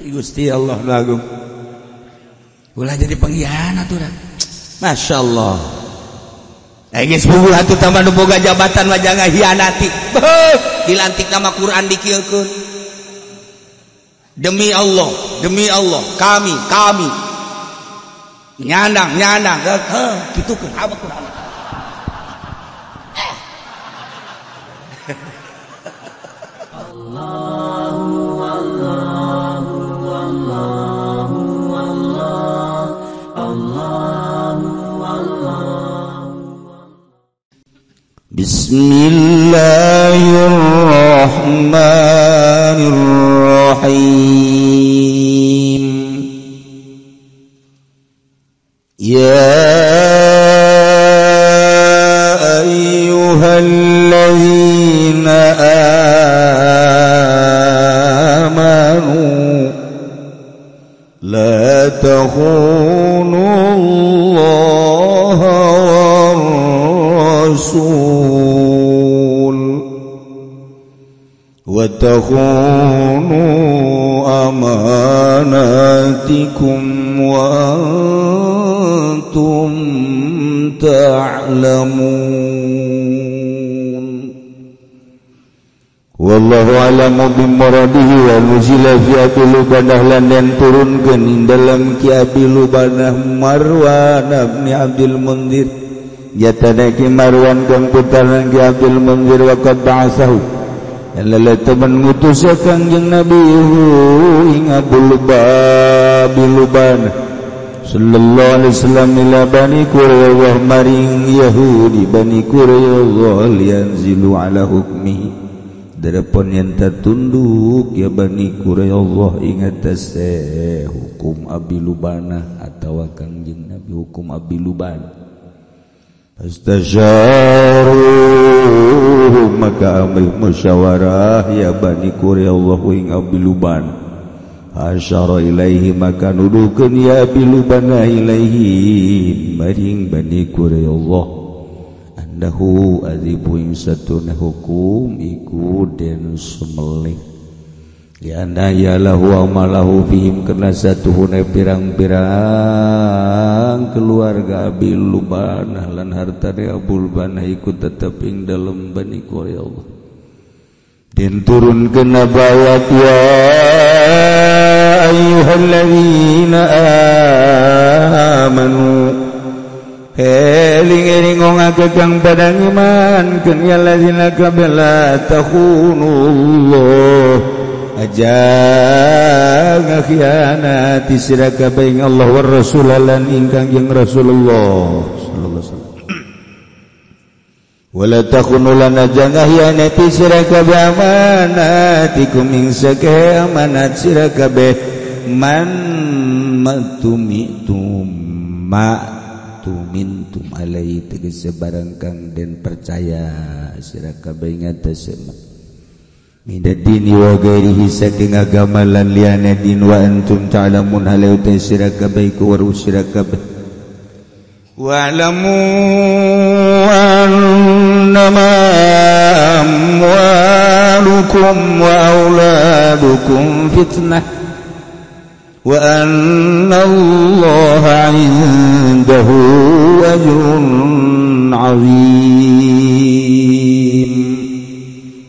Gusti Allah lagu ulah jadi pengkhianat urang. Masya Allah. Geus bungul atuh tambah nu boga jabatan mah jangan hianati. Dilantik nama Quran dikieukeun. Demi Allah kami nyandang kitu keun apa Quran. Bismillahirrahmanirrahim. Ya ayyuhalladzina amanu la takhunu Allah war rasul wa takhunu amanatikum wa antum ta'lamun. Wallahu a'lamu bimuradihi wa nuzila fi abilubanah lan dan turunkeun ing dalam ki abilubanah Marwan bin Abdul Munzir jatana ki Marwan kang putra ki Abdul Munzir wa qad ba'asahu lalala teman ngutus kanjeng Nabi ing abilubanah sallallahu alaihi wasallam ila bani Quraizah maring Yahudi bani Quraizah lianzilu ala hukmi darapun yang tertunduk ya bani Quraizah ingat hukum Abi Lubanah atau kanjeng Nabi hukum Abi Lubanah. Fastasyaru maka ambil musyawarah ya bani Quraizah ing Abi Lubanah. Asyara ilaihi maka nuduhkeun ya Abi Lubanah ilaihi maring bani Quraizah annahu azibu ing satuna hukum iku den sumelih lianna ya lahu amalahu fihim kana satuhuna pirang-pirang keluarga Abi Lubanah lan hartane Abu Lubanah iku tetep ing dalem bani Quraizah den turunkeun ayat ya ayyuhalladzina amanu eling-eling ngageng padang iman keun ya lazina kabla takhunullah aja ngakhianati sira kabeh ing Allah war rasul lan ingkang jeung Rasulullah sallallahu alaihi wasallam wala takhunu lana jangan khianati sira kabeh amanatikum ing sakeh amanat sira kabeh man mintum alai tegese barang kang den percaya sira kabeh ngatasé minad dini wa ghairihi saking agama lan liyane din wa antum ta'lamun halau sira kabeh ku waru sira kabeh wa lamu annama amwalukum wa auladukum fitnah wa anna allaha 'indahu ajrun 'azim.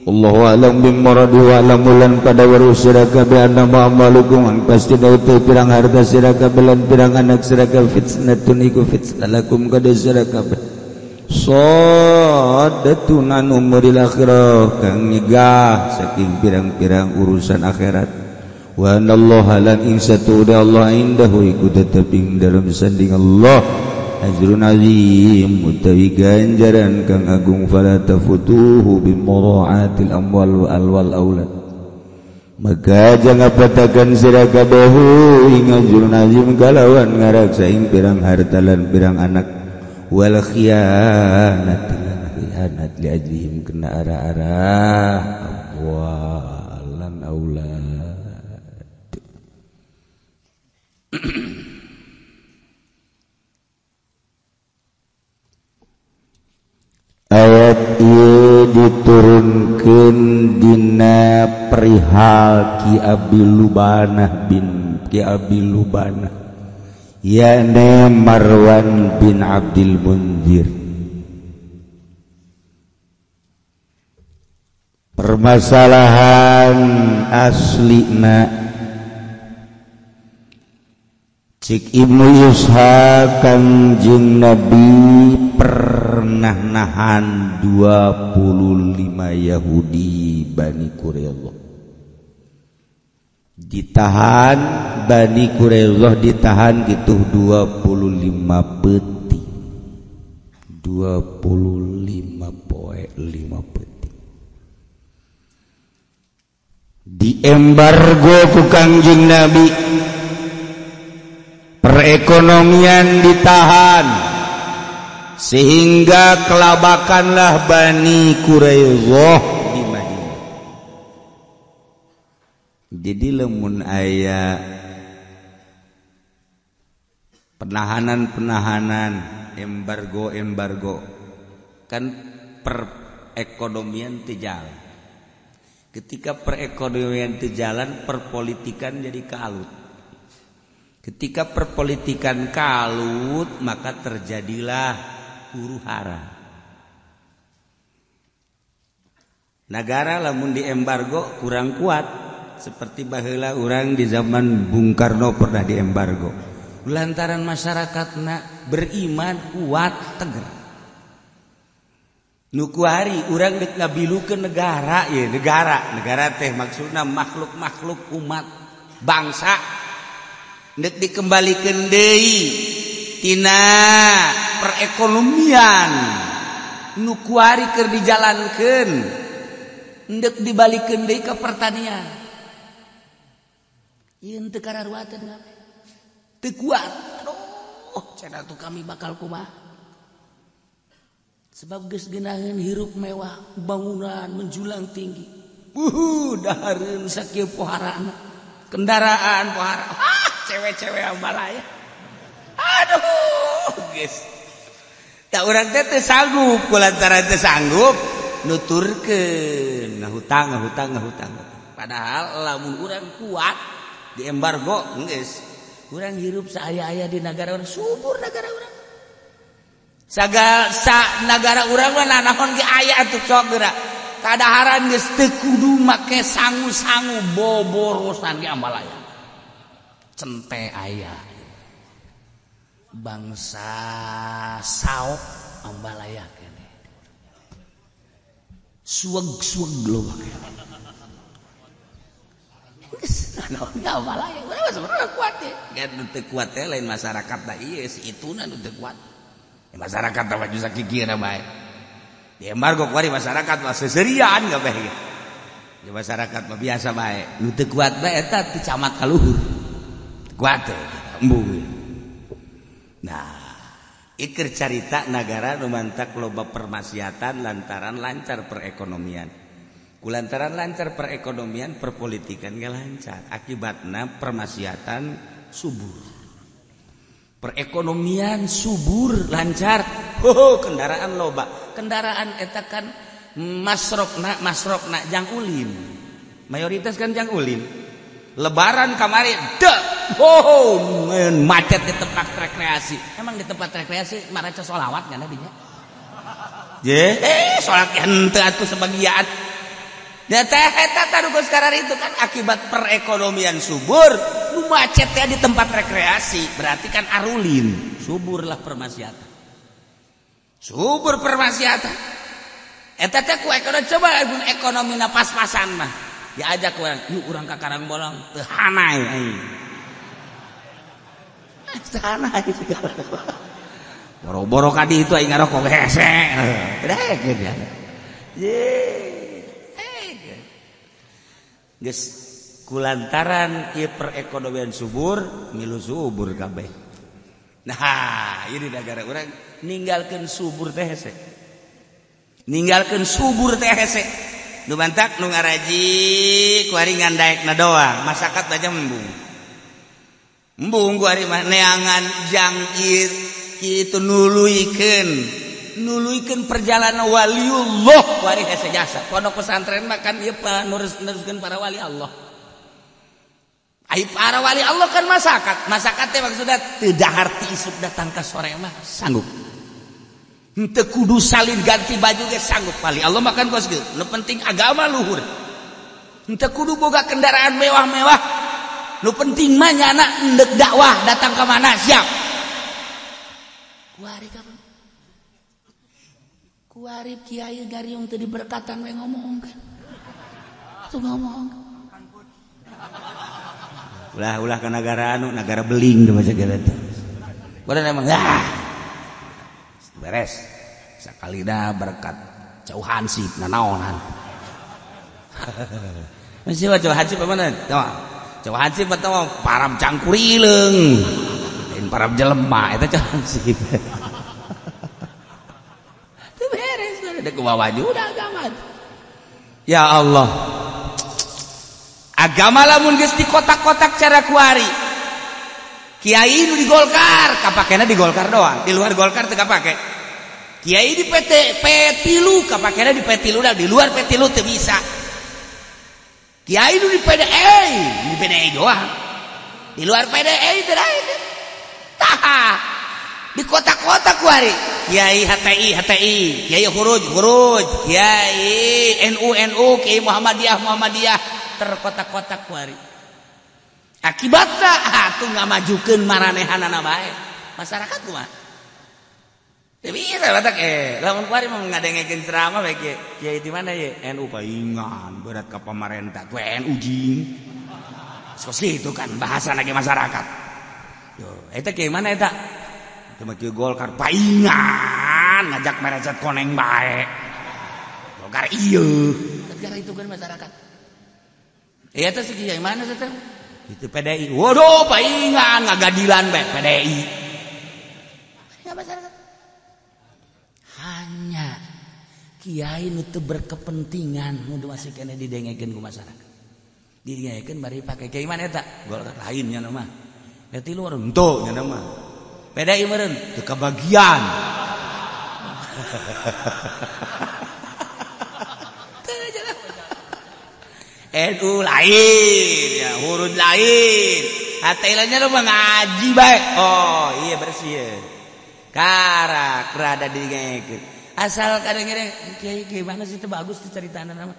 Allahu a'lam bimuradi wa alamulan pada waru sira kabeh annama amalukum an pasti daute pirang harta sira kabeh lan pirang anak sira kabeh fitnatun iku fitnah lakum kada sira kabeh sadatun an umuril akhirah kang nyegah saking pirang-pirang urusan akhirat. Wa anallaha lan ing satude Allah indahu iku tetep ing dalam sanding Allah ajrun azim utawi ganjaran kang agung fala tafutuhu bi muraatil amwal wal aulad maka jangan patakan sira kabeh ing ajrun azim kalawan ngaraksa ing pirang harta lan pirang anak wal khianat li ajlihim kena arah-arah amwal lan aulad. Ayat diturunkeun dina perihal Ki Abi Lubanah bin Ki Abi Lubanah yakni Marwan bin Abdul Munzir. Permasalahan aslina cik Ibnu Ishaq Kanjeng Nabi pernah nahan 25 Yahudi Bani Quraidah. Ditahan Bani Quraidah ditahan gitu 25 peti. 25 poe 5 peti. Diembargo ku Kanjeng Nabi. Perekonomian ditahan sehingga kelabakanlah Bani Quraidah di Madinah. Jadi lamun aya penahanan embargo kan perekonomian teu jalan. Ketika perekonomian teu jalan, perpolitikan jadi kalut. Ketika perpolitikan kalut, maka terjadilah huru-hara. Negara lamun diembargo kurang kuat, seperti baheula urang di zaman Bung Karno pernah diembargo. Lantaran masyarakatna beriman kuat tegar. Nu kuari urang dek ngabilukeun negara ye, negara teh maksudna makhluk-makhluk umat bangsa dek dikembalikeun deui tina perekonomian nu kuari keur dijalankeun dek dibalikeun deui ka pertanian. Ieu teu kararuateun ngabe teu kuat. Aduh cenah tuh kami bakal kumaha. Sebab geus geunaheun hirup mewah, bangunan menjulang tinggi. Dahareun sakieu poharana. Kendaraan pohara. Cewek-cewek ambalaya. Aduh, geus. Da urang teh teu sanggup, kulantaran teu sanggup nuturkeun, ngahutang. Padahal lamun urang kuat di embargo geus. Urang hirup saaya-aya di negara urang, subur negara urang. Negara urang mah nanaon ge aya atuh sok geura. Kadaharan geus teu kudu make sangu-sangu boborosan ge ambalaya. Cente aya. Bangsa saok ambalaya kene. Sueg-sueg loba kene. Geus nanaon ge ambalaya. Urang sebenarnya kuat teh. Gan teu kuat teh lain masyarakat da ieu si ituna nu teu kuat. Masyarakat mah justru kikirna bae. Di embargo kuari masyarakat mah seserian enggak bae. Di masyarakat mah biasa bae. Nu teu kuat bae eta ti camat ka luhur. Kuat teh embung. Nah, ikir carita negara nu mantak loba permaksiatan lantaran lancar perekonomian. Kulantaran lancar perekonomian, perpolitikan ge lancar. Akibatna permaksiatan subur. Perekonomian subur lancar, kendaraan loba. Kendaraan eta kan masrokna jang ulin. Mayoritas kan jang ulin. Lebaran kamari, macet di tempat rekreasi. Emang di tempat rekreasi maraca sholawat kan dinya? Sholat henteu atuh sebagian. Da teh eta tarugus karar itu kan akibat perekonomian subur, nu macet teh di tempat rekreasi, berarti kan arulin, suburlah permaksiatan. Subur permaksiatan. Eta teh ku ekonomi coba ekonomina pas-pasan mah. Diajak urang, yuk urang ka Karangbolong teu hanai aing. Teu hanai segala. Boro-boro ka ditu aing ngarokok hese. Teh gitu. Geus kulantaran ieu perekonomian subur, milu subur kabeh. Nah, ieu di negara urang ninggalkeun subur teh hese. Ninggalkeun subur teh hese. Nu bantak nu ngaraji kuari ngandaekna doang, masyarakat baca embung. Embung kuari mah neangan jang kitu nuluykeun nuluikeun perjalanan waliullah kuari hese jasa pondok pesantren makan ieu neruskeun para wali Allah. Ai para wali Allah kan masyarakat teh maksudna teu dahar ti isuk datang ka sore mah sanggup. Henteu kudu salin ganti baju ge sanggup wali Allah makan kos ge. Nu penting agama luhur. Henteu kudu boga kendaraan mewah-mewah. Nu penting mah nyana endek dakwah datang ka mana siap. Kuari ka kuari kiai gariung teu diberkatan we ngomong kan. Tuh ngomong. Ulah ke negara negara beling tuh macam gitu. Padahal emang beres. Sekali dah berkat jauh hansip nanaonan. Masih jauh hansip mana? Jauh hansip atau param cangkurileng. Dan param jelema itu jauh hansip. Itu beres ada ke bawah juga agama. Ya Allah. Agama lamun geus di kotak-kotak cara kuari. Kiai nu di Golkar, kapakena di Golkar doang. Di luar Golkar teu kapake. Kiai di P3 kapakena di P3 dah, di luar P3 teu bisa. Kiai nu di PDI doang. Di luar PDI teu lain. Tah. Di kotak-kotak kuari. Kiai HTI, Kiai Huruj, Kiai NU, Kiai Muhammadiyah terkotak-kotak kuari. Akibatna atuh ngamajukeun maranehanana bae. Masyarakat kumaha? Teu bisa batak lamun kuari mah ngadengekeun ceramah bae kiai di mana ye? NU paingan berat ka pamarentah. Ku NU jing. Sos itu kan bahasa lagi masyarakat. Yo, eta kiai mana eta? Teu mah kieu Golkar paingan ngajak merecet koneng bae. Golkar ieu. Negara itu kan masyarakat. Iya teh segi yang mana teh? Itu PDI. Waduh, paingan ngagadilan bae PDI. Ya masyarakat. Hanya kiai nu teu berkepentingan nu masih kena didengekeun ku masyarakat. Didengekeun bari pake kiai mana eta? Golkar lain nya mah. Eta luar henteu nya mah. PDI meureun teu kabagian. NU lain, ya huruf lain. Hatelanya lu ngaji baik. Oh iya bersih ya. Karak rada didengekeun. Asal kadang-kadang kiai mana sih itu bagus tuh ceritana nama.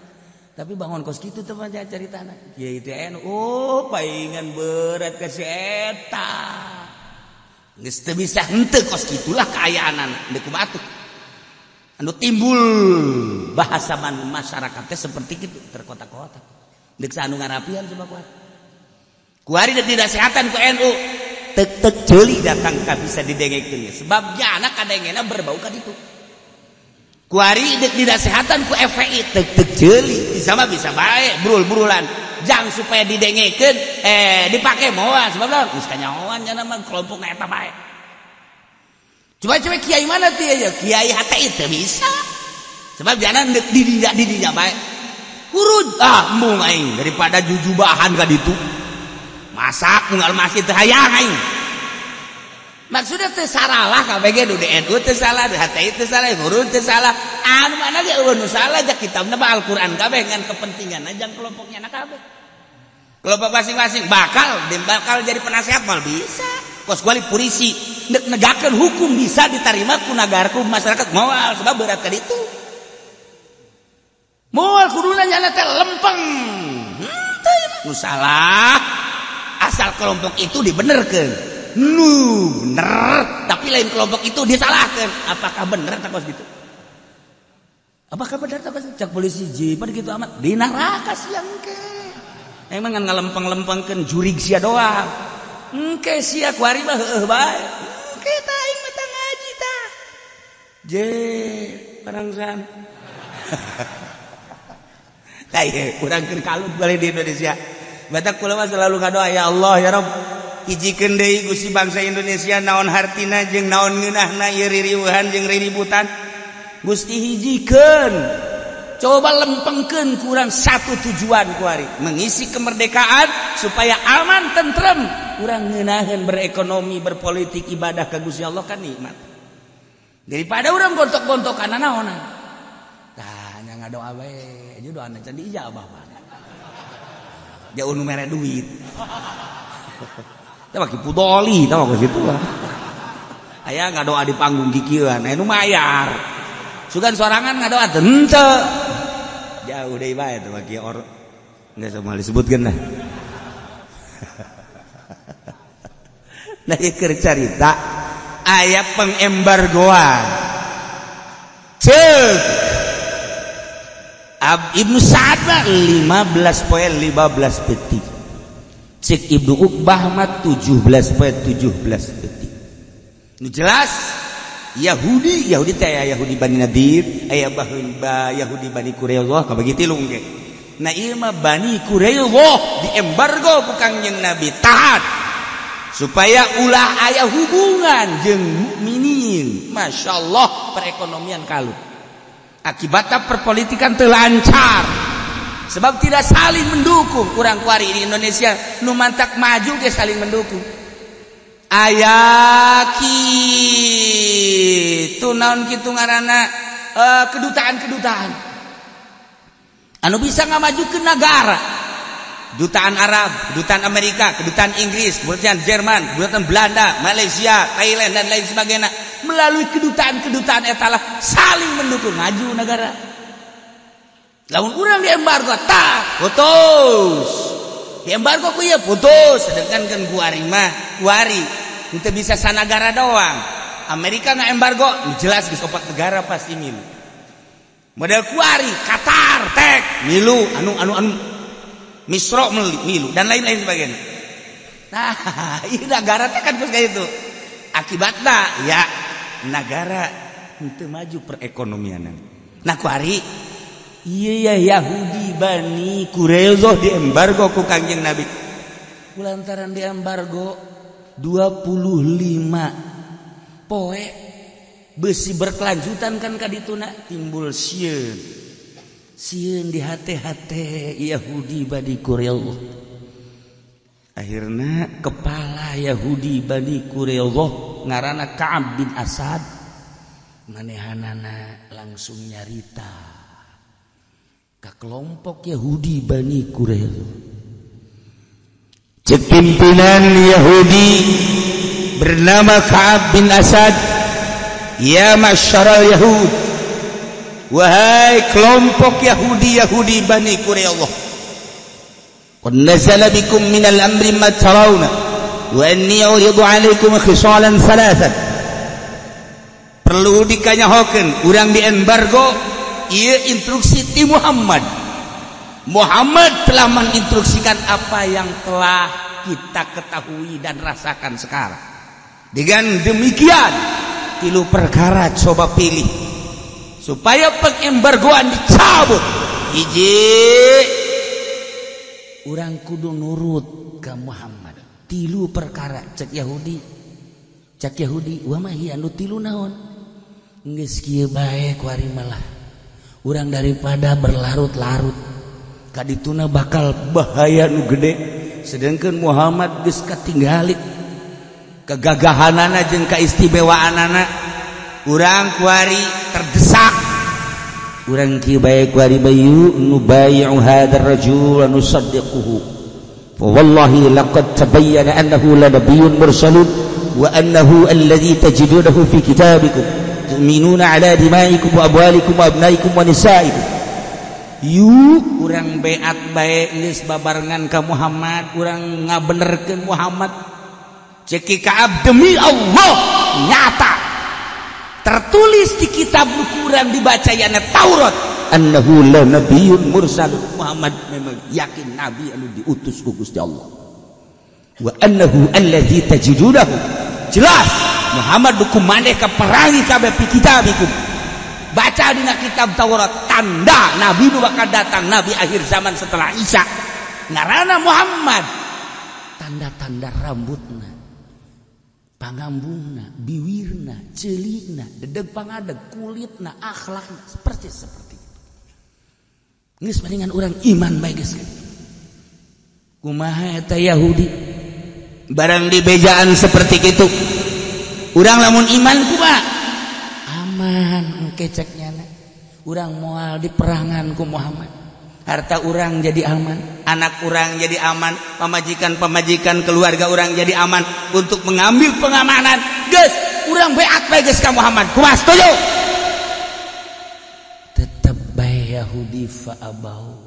Tapi bangun kos kitu teh mah ceritana. Kiai teh NU, oh paingan berat ka si eta. Geus teu bisa henteu kos kitulah kaayaanana. Deuk kumaha atuh. Anu timbul bahasa masyarakat teh seperti itu terkotak-kotak. Dek sanu ngarapian coba kuat. Kuari da dinasehatan ku NU. Tek jeuli datang ka bisa didengekeun. Sebabnya anak kadengena berbau ka ditu. Kuari dek dinasehatan ku FPI tek jeuli bisa mah bisa bae brul-brulan. Jang supaya didengekeun dipake moal sebab naon? Geus kanyahoan nya mah kelompokna eta bae. Coba kiai mana teh ya? Kiai HTI teu bisa. Sebab jana di dinya bae. Hurud embung aing daripada jujubahan ka ditu. Masak unggal masjid teh hayang aing. Maksudna teu salah kabeh ge di NU teu salah, di HTI teu salah, hurud teu salah. Anu mana ge nu salah jak kitabna mah Al-Qur'an kabeh ngan kepentinganna jang kelompoknya na kabeh. Kelompok masing-masing bakal jadi penasehat mal bisa. Kos kuali polisi negakeun hukum bisa diterima ku nagara ku masyarakat moal sebab berat ka ditu. Moal kuduna nyana teh lempeng. Nu salah. Asal kelompok itu dibenerkeun. Nu bener, tapi lain kelompok itu disalahkeun. Apakah bener tak kos gitu? Apakah bener tak kos cak polisi jipan gitu amat di neraka siang ke. Emang ngalempeng-lempengkeun jurig sia doang. Engke sia kuari mah heueuh bae. Engke tah aing mah tah ngaji tah. Je, barangsan. Lah ieu urang keur kalut balik di Indonesia. Batak kula mah selalu ngadoa ya Allah ya Rabb hijikeun deui Gusti bangsa Indonesia naon hartina jeung naon ngeunahna ieu ririweuhan jeung riributan. Gusti hijikeun. Coba lempengkeun kurang satu tujuan kuari mengisi kemerdekaan supaya aman tentrem urang ngeunaheun berekonomi berpolitik ibadah ka Gusti Allah kan nikmat. daripada orang gontok-gontokan naonan tanya ngadoa bae aja doa can diijabah jauh nu mere duit teh baki pudoli tah ke situ lah aya ngadoa di panggung kikieuan aya nu mayar sugan sorangan ngadoa teu henteu jauh deui bae teh baki nggak sama disebutkan dah. Nah keur cerita aya pengembargoan ceuk Ibnu Sa'ad 15 poin 15 detik cek Ibnu Uqbah mah 17 poin 17 detik nu jelas Yahudi teh aya Yahudi Bani Nadir aya Yahudi Bani Quraidah kabagi tilung ge nah ieu mah Bani Quraidah diembargo ku Kangjeng Nabi taat supaya ulah aya hubungan jeung mukminin masyaallah perekonomian kalut akibatnya perpolitikan teu lancar sebab tidak saling mendukung urang kuari di Indonesia nu mantak maju ge saling mendukung aya kitu naon kitu ngaranna kedutaan anu bisa ngamajukeun negara kedutaan Arab, kedutaan Amerika, kedutaan Inggris, kedutaan Jerman, kedutaan Belanda, Malaysia, Thailand dan lain sebagainya melalui kedutaan etalah saling mendukung maju negara. Lamun urang diembargo tah putus. Diembargo ku ieu putus sedangkan kan kuari henteu bisa sanagara doang. Amerika ngaembargo jelas geus 4 negara pasti milu. Model kuari Qatar tek milu anu Misro milu dan lain-lain sebagainya. Nah, ini negara teh kan kayak itu. Akibatnya ya negara henteu maju perekonomian. Nah, kuari iya ya Yahudi Bani Quraidah diembargo ku Kangjeng Nabi. Kulantaran diembargo 25 poe besi berkelanjutan kan kadituna timbul sieun di hati-hati Yahudi Bani Quraidah. Akhirnya kepala Yahudi Bani Quraidah ngaranna Ka'ab bin Asad manehanana langsung nyarita ka kelompok Yahudi Bani Quraidah. Cek pimpinan Yahudi bernama Ka'ab bin Asad, ya masyarakat Yahud, wahai kelompok Yahudi Bani Quraidah, qad nazala bikum minal amri ma tarawna wa anni uridu alaikum khisalan thalathan. Perlu dikanyahokeun urang diembargo ieu instruksi ti Muhammad telah menginstruksikan apa yang telah kita ketahui dan rasakan sekarang. Dengan demikian 3 perkara coba pilih supaya pengembargoan dicabut. Hiji, urang kudu nurut ke Muhammad. 3 perkara cek Yahudi wa mah ieu anu 3 naon? Geus kieu bae kuari malah urang daripada berlarut-larut kadituna bakal bahaya nu gede, sedangkan Muhammad geus katinggali kegagahanana jeung kaistimewaanana. Urang kuari terdesak, urang kieu bae kuari bayu nubayyi'u hadzal rajul wa nusaddiquhu fa wallahi laqad tabayyana annahu lanabiyyun mursalun wa annahu alladhi tajidunahu fi kitabikum tu'minuna ala dima'ikum wa amwalikum wa abnaikum wa nisaikum. Yuk urang beat bae geus babarengan ka Muhammad, urang ngabenerkeun Muhammad. Ceki Ka'ab demi Allah nyata tertulis di kitab Al-Quran dibacayana Taurat annahu la nabiyyun mursal. Muhammad memang yakin nabi anu diutus ku Gusti Allah. Wa annahu allazi tajidunahu, jelas Muhammad duku maneh ka perangi kabeh fi kitabikum. Baca dina kitab Taurat tanda nabi nu bakal datang, nabi akhir zaman setelah Isa. Ngaranna Muhammad. Tanda-tanda rambutna, pangambungna, biwirna, celikna, dedeg pangadeg, kulitna, akhlakna seperti itu. Geus palingan urang iman bae geus. Kumaha eta Yahudi barang di bejaan seperti itu. Urang lamun iman kumaha? kumahan keceknya urang moal di perangan ku Muhammad, harta urang jadi aman, anak urang jadi aman, pamajikan keluarga urang jadi aman untuk mengambil pengamanan. Geus urang beat bae geus ka Muhammad, kumaha setuju? Tetep bae Yahudi fa abau,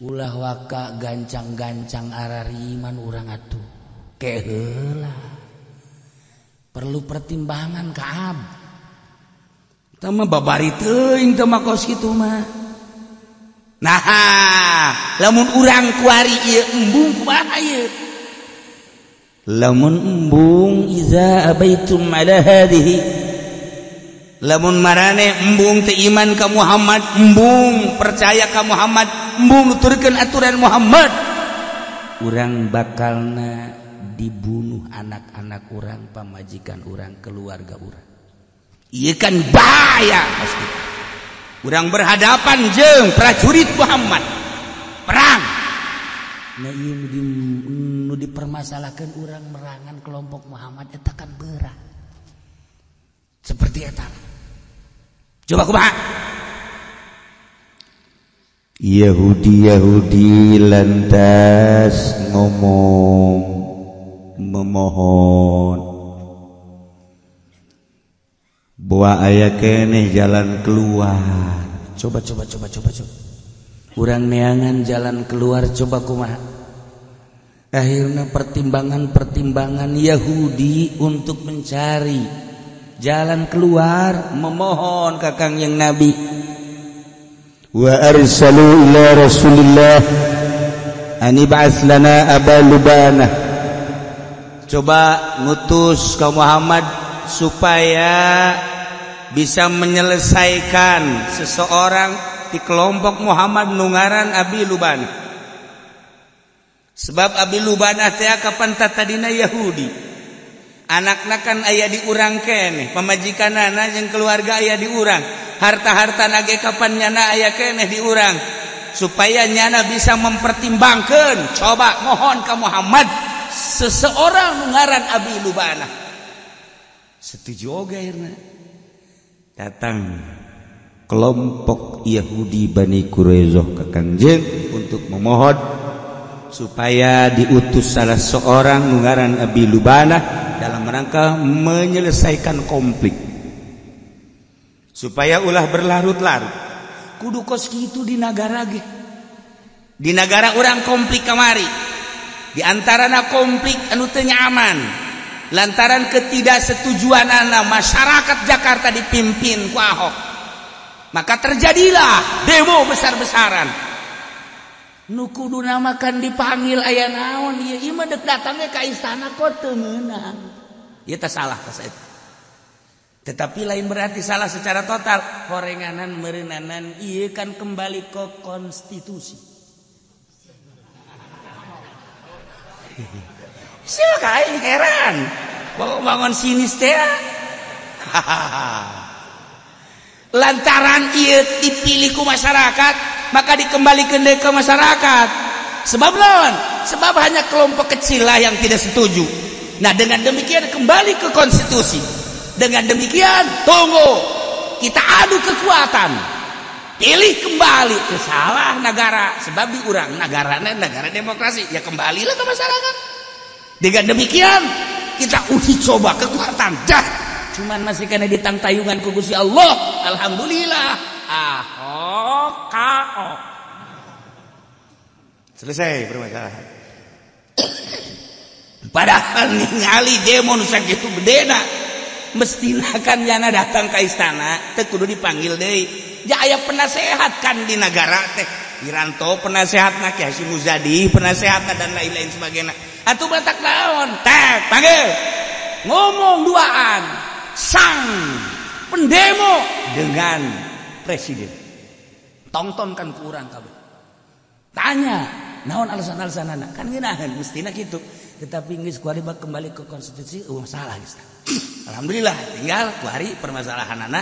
ulah waka gancang-gancang arariman urang atuh keheula. Perlu pertimbangan Kaab. Teu mah babari teuing teu makos kitu mah. Nah, lamun urang kuari ieu embung kumaha ieu? Lamun embung iza abaitum ala hadhihi. Lamun marane embung teu iman ka Muhammad, embung percaya ka Muhammad, embung nuturkeun aturan Muhammad, urang bakalna dibunuh anak-anak orang, pamajikan orang, keluarga orang. Ieu kan bahaya pasti. Urang berhadapan jeung prajurit Muhammad, perang. Nah ieu nu dipermasalahkeun urang merangan kelompok Muhammad eta kan berat. Seperti eta. Coba kumaha? Yahudi lantas ngomong memohon bahwa aya keneh jalan keluar. Coba. Urang neangan jalan keluar, coba kumaha? Akhirnya pertimbangan Yahudi untuk mencari jalan keluar, memohon ka Kangjeng Nabi. Wa arsalu ila Rasulillah an ib'ats lana Aba Lubanah. Coba ngutus ke Muhammad supaya bisa menyelesaikan seseorang di kelompok Muhammad nungaran Abi Lubanah. Sebab Abi Lubanah teh kapan tadina Yahudi. Anakna kan aya di urang keneh, pamajikanana jeung keluarga aya di urang. Harta-harta nage kapan nyana aya keneh di urang. Supaya nyana bisa mempertimbangkan, coba mohon ke Muhammad seseorang ngaran Abi Lubanah. Setuju oge akhirna. Datang kelompok Yahudi Bani Quraisyah ke Kangjeng untuk memohon supaya diutus salah seorang ngaran Abi Lubanah dalam rangka menyelesaikan konflik. Supaya ulah berlarut-larut. Kudu kos kitu di negara ge. Di negara urang konflik kamari. Di antarana konflik anu teu nyaman lantaran ketidaksetujuanana masyarakat Jakarta dipimpin ku Ahok. Maka terjadilah demo besar-besaran. Nu kudu namakan dipanggil aya naon ieu mah deuk datang ka istana kok teu meunang. Ieu teh salah ka saeta. Tetapi lain berarti salah secara total. Horenganan meureunanan ieu kan kembali ke konstitusi. Siapa kain heran bangun sinis teh. Lantaran ieu dipilih ku masyarakat, maka dikembalikan ke masyarakat. Sebab naon? Sebab hanya kelompok kecil lah yang tidak setuju. Nah dengan demikian kembali ke konstitusi. Dengan demikian tunggu kita adu kekuatan, pilih kembali ke salah negara. Sebab di urang negara demokrasi, ya kembalilah ke masyarakat. Dengan demikian kita uji coba kekuatan. Cuman masih kena ditang tayungan ku Gusti Allah. Alhamdulillah. Ahok kaok. Selesai permasalahan. Padahal ningali demo nu sakitu gedena, mestina kan nyana datang ke istana teh kudu dipanggil deui. Ja aya penasehat kan di negara teh. Wiranto penasehatna, Ki Hasyim Muzadi penasehatna dan lain-lain sebagainya. Atuh batak naon? Teh panggil. Ngomong duaan. Sang pendemo dengan presiden. Tontonkan ku urang kabeh. Tanya, naon alasan-alasanana? Kan ngeunaheun mestina kitu. Tetapi geus kuari kembali ke konstitusi masalah geus. Alhamdulillah tinggal kuari permasalahanana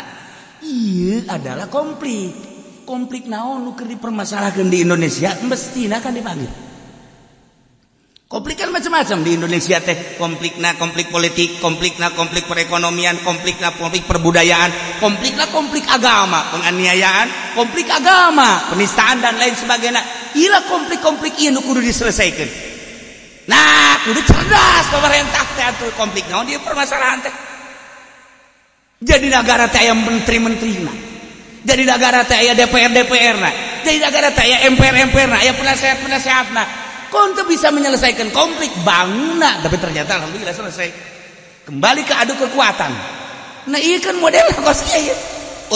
ieu adalah konflik. Konflik naon nu keur dipermasalahkeun di Indonesia mestina kan dipanggil. Konflik kan macam-macam di Indonesia teh. Konflik politik, konflik perekonomian, konflik perbudayaan, konflik agama, penganiayaan, konflik agama, penistaan dan lain sebagainya. Ila konflik ieu nu kudu diselesaikan. Nah, kudu cerdas pemerintah teh atuh konflik naon dia permasalahan teh. Jadi negara teh aya menteri-menterina. Jadi negara teh aya DPR-na. Jadi negara teh aya MPR-na, aya penasehat-penasehatna. Kon tuh bisa menyelesaikan konflik bangunna, tapi ternyata alhamdulillah selesai. Kembali ke adu kekuatan. Nah, iya kan model kosnya ya.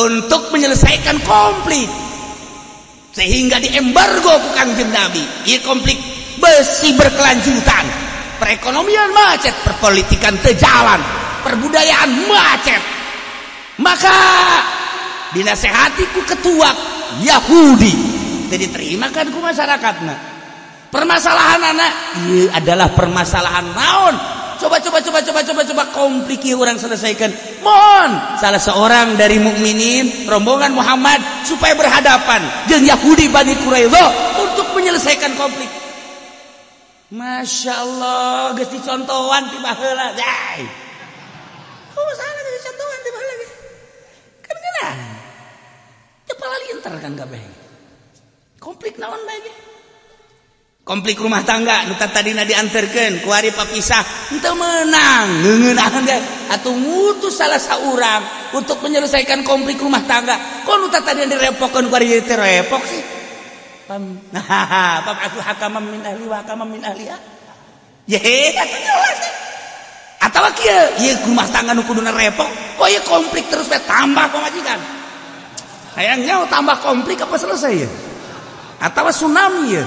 Untuk menyelesaikan konflik. Sehingga diembargo ku Kangjeng Nabi. Iya konflik besi berkelanjutan. Perekonomian macet, perpolitikan terjalan, perbudayaan macet. Maka dinasehati ku ketua Yahudi. Jadi terima kan ku masyarakatna. Permasalahan anak iya adalah permasalahan naon. Coba konflik ieu urang selesaikan. Mohon salah seorang dari mukminin rombongan Muhammad supaya berhadapan jeung Yahudi Bani Quraidah untuk menyelesaikan konflik. Masya Allah, geus dicontohan ti baheula. Jai. Kok salah geus dicontohan ti baheula ge? Kan geunah. Kepala linter kan kabeh. Konflik naon bae ge? Konflik rumah tangga nu tadina dianterkeun ku ari papisah henteu meunang ngeuneunahan ge atuh ngutus salah saurang untuk menyelesaikan konflik rumah tangga. Kok nu tadina direpokkeun ku ari teh repok sih. Pab'atsu hakaman min ahli wa hakaman min ahliha. Ye atuh jelas. Atawa kieu ieu rumah tangga nu kuduna repok, kok ieu konflik terus we tambah pamajikan. Hayangnya tambah konflik apa selesai ya? Atawa tsunami ya?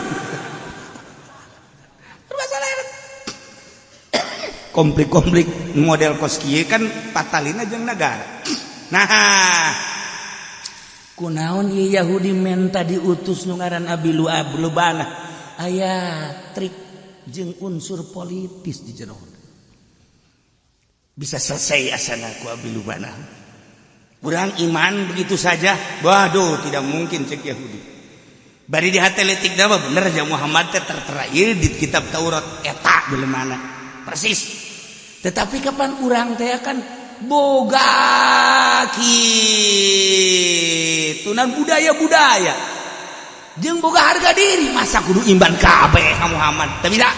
Konflik model kos kieu kan patalina jeung negara. Nah, kunaon ieu Yahudi menta diutus nu ngaran Abi Lubana aya trik jeung unsur politis di jero. Bisa selesai asana ku Abi Lubana. Urang iman begitu saja, waduh tidak mungkin cek Yahudi. Bari di hateletik mah bener jeung Muhammad teh tertera ieu di kitab Taurat eta bagaimana persis. Tetapi kapan urang teh akan boga kitunan budaya-budaya jeung boga harga diri, masa kudu imban kabeh ka Muhammad teh tidak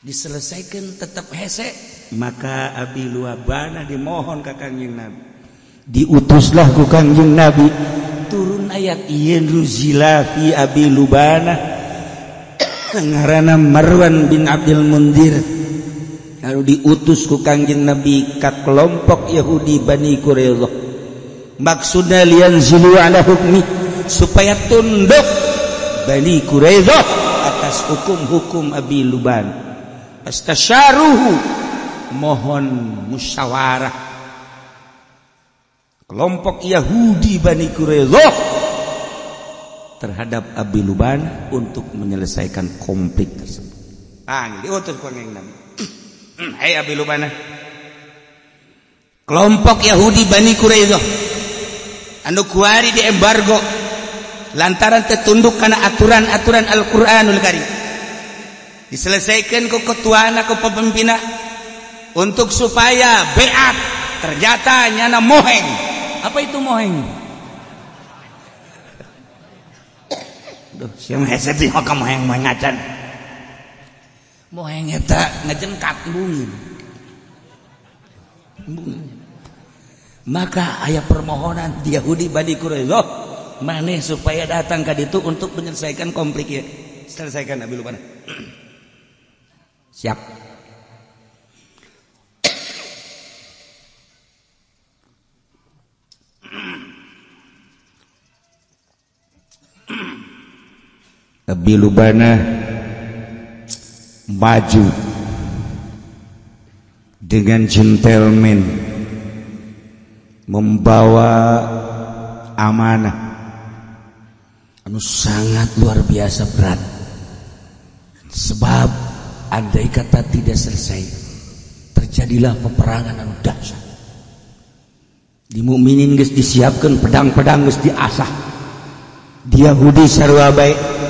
diselesaikan tetap hese. Maka Abi Lubana dimohon ka Kangjeng Nabi, diutuslah ku Kangjeng Nabi turun ayat ieu nuzila fi Abi Lubana ngaranna Marwan bin Abdul Mundir. Lalu diutus ku Kangjeng Nabi ka kelompok Yahudi Bani Quraidah. Maksudna liyanzilu ala hukmi, supaya tunduk Bani Quraidah atas hukum-hukum Abi Luban. Astasyaruhu, mohon musyawarah. Kelompok Yahudi Bani Quraidah terhadap Abi Luban untuk menyelesaikan konflik tersebut. Diutus ku Kangjeng Nabi. Hai Abi Lubana, kelompok Yahudi Bani Quraidah anu kuari di embargo lantaran tertunduk karena aturan-aturan Al-Quranul Karim, diselesaikan ku ketuana ku pemimpinna untuk supaya beat. Ternyata nyana moheng. Apa itu moheng? Duh, siapa hese di maka moheng ngacan. Moheng eta ngajengkat bungin. Maka aya permohonan di Yahudi Bani Quraidah maneh supaya datang ka ditu untuk menyelesaikan konflik ya. Selesaikan Abi Lubana. Siap. Abi Lubana maju dengan gentleman membawa amanah anu sangat luar biasa berat, sebab andai kata tidak selesai terjadilah peperangan anu dahsyat. Di mukminin geus disiapkeun pedang-pedang geus diasah, di Yahudi sarua bae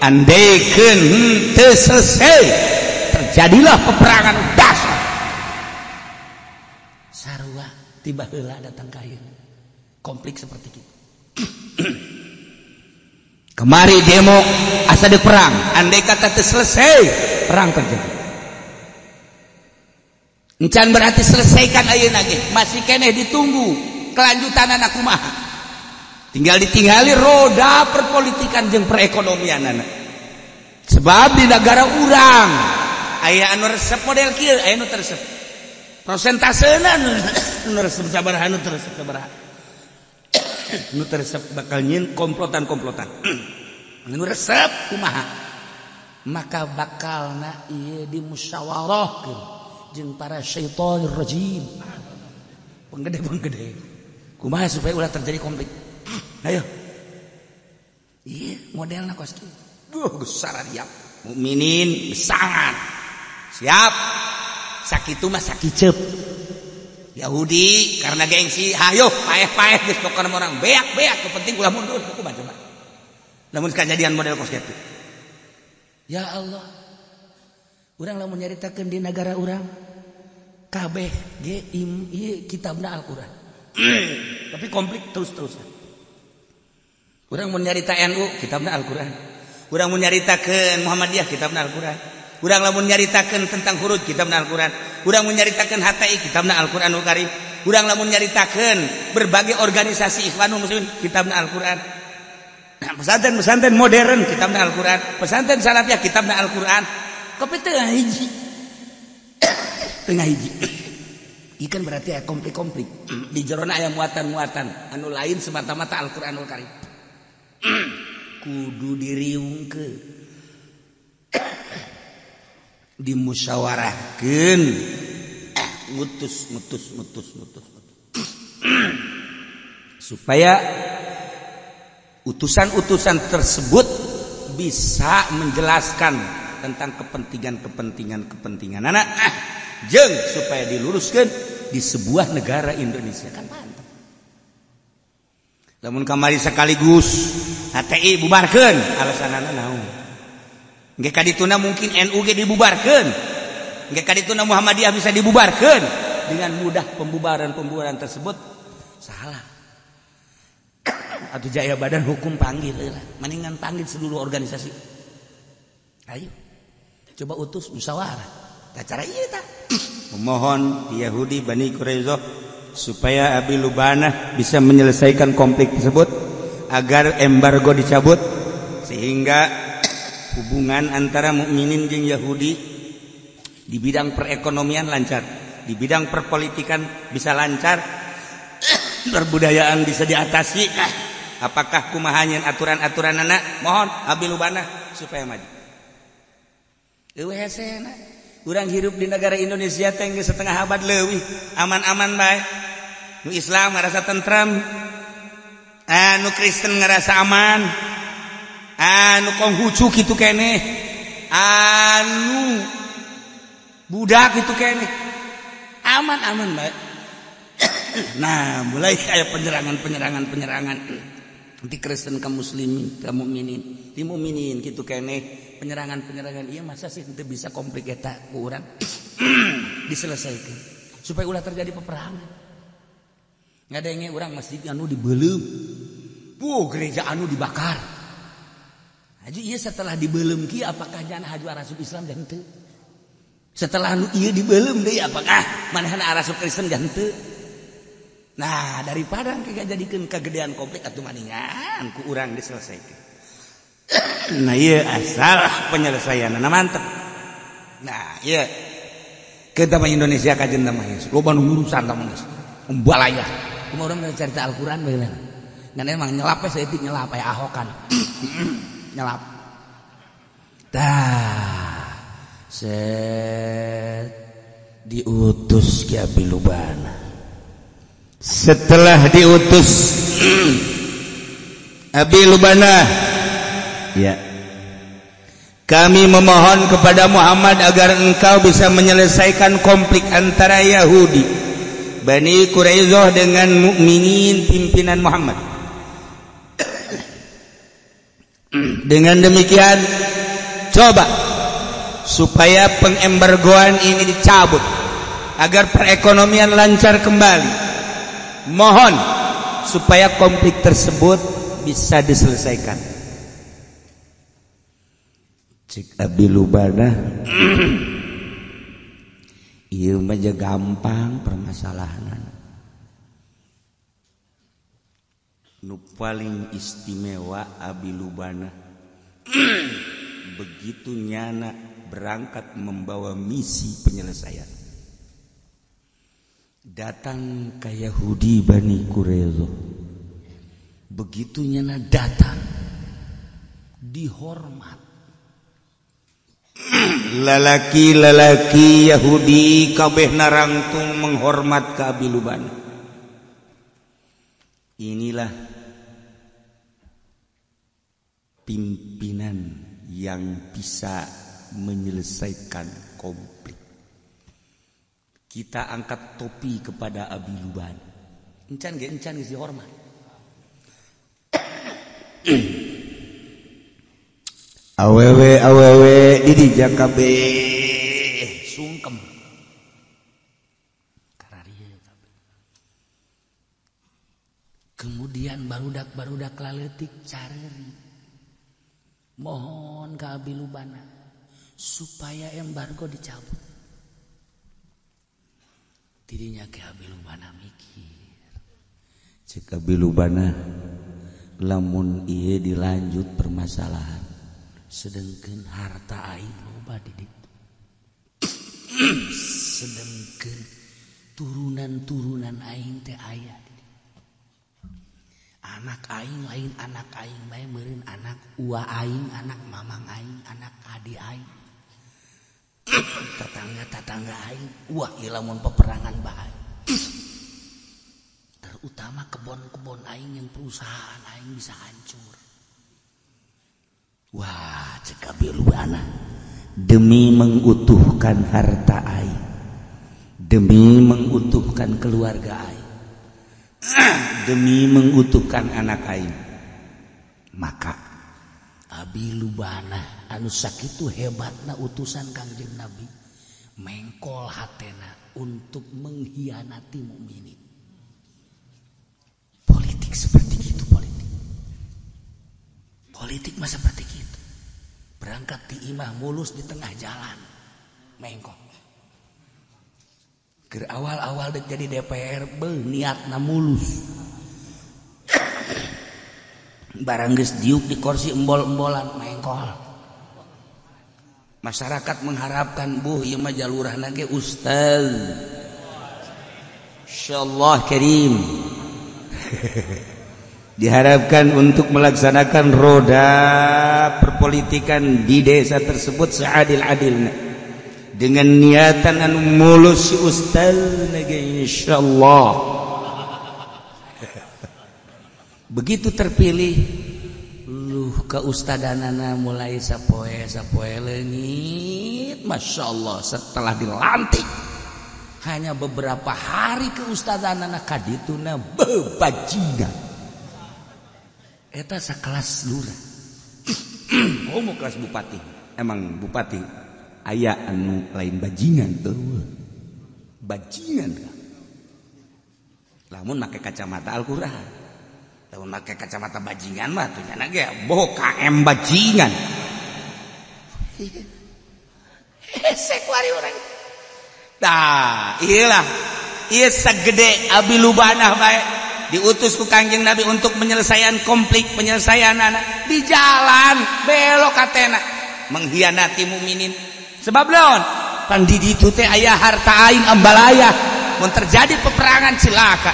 andaikan teu selesai terjadilah peperangan dahsyat sarua tiba heula datang ka ieu konflik seperti itu. Kemari demo asa deuk perang, andai kata teu selesai perang terjadi. Encan berarti selesaikan ayeuna ge, masih keneh ditunggu kelanjutanana kumaha. Tinggal ditinggali roda perpolitikan jeung perekonomianana. Sebab di negara urang aya anu resep model kieu, aya anu teresep. Prosentasena anu resep sabaraha anu teresep sabaraha. Nu teresep bakal nyin komplotan-komplotan. Nu resep kumaha? Maka bakalna ieu dimusyawarahkeun jeung para syaitonir rajim. Penggede-penggede. Kumaha supaya ulah terjadi konflik? Ayo. Ieu modelna kos kieu. Besar diap. Mukminin besangan. Siap. Sakitu mah sakicep. Yahudi karena gengsi, hayo paeh-paeh geus pokona orang beak-beak, penting ulah mundur kumaha coba. Lamun kejadian model kos kitu. Ya Allah. Urang lamun nyaritakeun di negara urang kabeh ge ieu kitabna Al-Qur'an. Tapi konflik terus-terusan. Urang mun nyarita NU kitabna Al-Qur'an. Urang mun nyaritakeun Muhammadiyah kitabna Al-Qur'an. Urang lamun nyaritakeun tentang huruf kitabna Al-Qur'an. Urang mun nyaritakeun HTI kitabna Al-Qur'anul Karim. Urang lamun nyaritakeun berbagai organisasi Ikhwanul Muslimin kitabna Al-Qur'an. Nah, pesantren-pesantren modern kitabna Al-Qur'an. Pesantren salafiyah kitabna Al-Qur'an. Kopi tengah hiji. Tengah hiji. Ikan berarti aya konflik-konflik. Di jerona aya muatan-muatan anu lain semata-mata Al-Qur'anul Karim. Kudu diriungkeun. Dimusyawarahkeun ngutus supaya utusan-utusan tersebut bisa menjelaskan tentang kepentingan anak jeung supaya diluruskan di sebuah negara Indonesia kan mantap. Lamun kamari sekaligus HTI bubarkeun alasanana naon? Nggak kadituna mungkin NU ge dibubarkeun. Nggak kadituna Muhammadiyah bisa dibubarkeun. Dengan mudah pembubaran tersebut salah. Atuh jaya badan hukum panggil lah. Mendingan panggil seluruh organisasi. Ayo. Coba utus musyawarah. Cara ieu tah. Memohon Yahudi Bani Quraisyah supaya Abi Lubana bisa menyelesaikan konflik tersebut agar embargo dicabut sehingga hubungan antara mukminin jeung Yahudi di bidang perekonomian lancar, di bidang perpolitikan bisa lancar, perbudayaan bisa diatasi. Apakah kumaha nyeun aturan-aturanana? Mohon Abi Lubana supaya maju. Eueuh hesena. Urang hirup di negara Indonesia teh geus setengah abad leuwih, aman-aman bae. Nu Islam ngarasa tentram, nu Kristen ngarasa aman. Anu Konghucu gitu kene, anu budak gitu kene, aman baik. Nah mulai kayak penyerangan nanti Kristen ke Muslimin, ke mukminin, di mukminin gitu kene, penyerangan. Iya masa sih itu bisa konflik eta kurang diselesaikan supaya ulah terjadi peperangan. Ngadenge orang masjid anu dibeuleum, gereja anu dibakar. Haji iya setelah dibelem kieu apakah jana haju arasup Islam dan henteu? Setelah nu ieu dibelem deui apakah manehna arasup Kristen dan henteu? Nah, daripada engke jadikeun kagedean konflik atuh maningan ku urang diselesaikan. Nah, ieu asal penyelesaianna mantep. Nah, ieu kita mah Indonesia kajen mah loba nu ngurusan tah geus. Umbalayah. Kumaha urang carita Al-Qur'an bae lah. Ngan emang nyelap we saeutik nyelap aya ahokan. Nyelap. Set diutus ke Abi Lubana. Setelah diutus Abi Lubana, ya, kami memohon kepada Muhammad agar engkau bisa menyelesaikan konflik antara Yahudi Bani Quraisyah dengan mukminin pimpinan Muhammad. Dengan demikian coba supaya pengembargoan ini dicabut agar perekonomian lancar kembali. Mohon supaya konflik tersebut bisa diselesaikan. Cik Abi Lubana ieu mah gampang permasalahan. Nu paling istimewa Abi Lubana begitu nyana berangkat membawa misi penyelesaian. Datang ke Yahudi Bani Quraidah. Begitu nyana datang dihormat. Lalaki-lalaki Yahudi kabeh narangtung menghormat ka Abi Lubana. Inilah pimpinan yang bisa menyelesaikan konflik. Kita angkat topi kepada Abi Lubana. Encan geus hormat. Awewe di Jakabe sungkem. Kemudian barudak laletik careri. Mohon ke Abi Lubana supaya embargo dicabut. Tidinya ke Abi Lubana mikir. Cek Abi Lubana lamun ieu dilanjut permasalahan sedengkeun harta aing loba di ditu. Sedengkeun turunan aing teh aya. Anak aing lain anak aing bae meureun anak ua aing, anak mamang aing, anak adi aing. Tetangga aing, wah ieu lamun peperangan bae. Terutama kebon-kebon aing yang perusahaan aing bisa hancur. Wah, cek Abi Lubana demi mengutuhkan harta aing, demi mengutuhkan keluarga aing, demi mengutuhkan anak aing, maka Abi Lubana anu sakitu hebatna utusan Kangjeng Nabi mengkol hatena untuk mengkhianati mukminin. Politik seperti itu, politik mah seperti itu. Berangkat di imah mulus di tengah jalan mengkol. Ke awal-awal jadi DPR niatna mulus. Barang geus diuk di kursi embol-embolan mengkol. Masyarakat mengharapkan ieu mah jalurahna ge ustaz. Insyaallah karim. Diharapkan untuk melaksanakan roda perpolitikan di desa tersebut seadil-adilnya dengan niatan anu mulus si ustaz nage insyaallah. Begitu terpilih luh keustadanana mulai sapoe leungit, masyaallah. Setelah dilantik hanya beberapa hari keustadanana kadituna bebajingan. Eta sakelas lurah. Oh mau kelas bupati. Emang bupati aya anu lain bajingan tuh. Bajingan kan. Lamun make kacamata Al-Qur'an. Lamun make kacamata bajingan mah tuh nya ge boh KM bajingan. Hesek wari urang. Tah, iyalah. Ieu sagede Abi Lubana bae. Diutus ku Kangjeng Nabi untuk penyelesaian konflik, penyelesaian anak di jalan belok katena mengkhianati mukminin. Sebab naon? Pan di ditu teh aya harta aing ambalaya. Mun terjadi peperangan cilaka.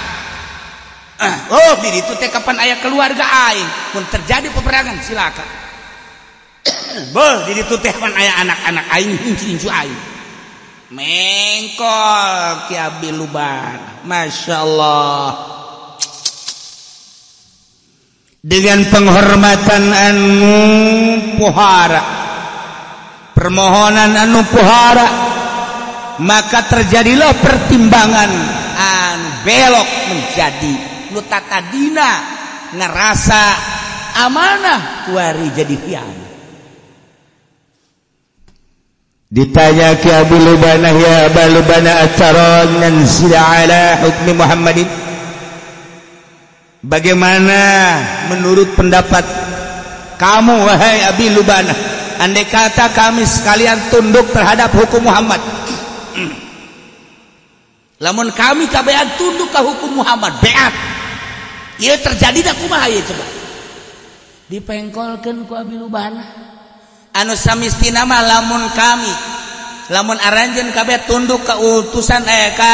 Oh, di ditu teh kapan aya keluarga aing. Mun terjadi peperangan cilaka. Beuh, di ditu teh kapan aya anak-anak aing, incu-incu aing. Mengkol Ki Abi Lubana. Masyaallah. Dengan penghormatan anu pohara, permohonan anu pohara, maka terjadilah pertimbangan anu belok menjadi nu tatadina ngerasa amanah kuari jadi khianat. Ditanya ke Abu Lubanah, ya Abu Lubanah, atara nanzil ala hukmi Muhammadin, bagaimana menurut pendapat kamu wahai Abi Lubanah, andai kata kami sekalian tunduk terhadap hukum Muhammad, lamun kami kabean tunduk ke hukum Muhammad, beat ieu terjadi da kumaha ieu coba dipengkolkeun ku Abi Lubanah. Anu samistina mah lamun aranjeun kabeh tunduk ka utusan ka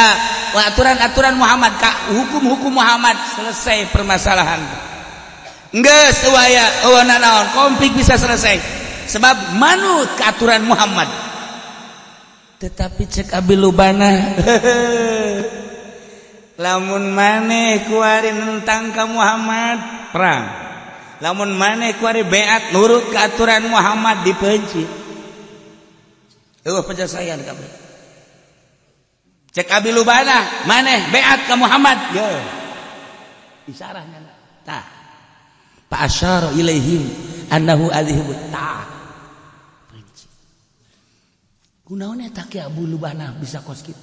aturan-aturan Muhammad, ka hukum-hukum Muhammad, selesai permasalahan. Geus waya eueuna naon konflik bisa selesai sebab manut ka aturan Muhammad. Tetapi cek Abi Lubanah lamun maneh kuari nentang ka Muhammad perang, lamun maneh kuari beat nurut ke aturan Muhammad dipenci. Penjelasan kabeh. Cek Abi Lubanah, maneh beat ke Muhammad, ya. Isarahnya tah. Fa asyara ilaihim annahu adhibu ta. Penci. Kunaon eta ke Abu Lubanah bisa kos kitu?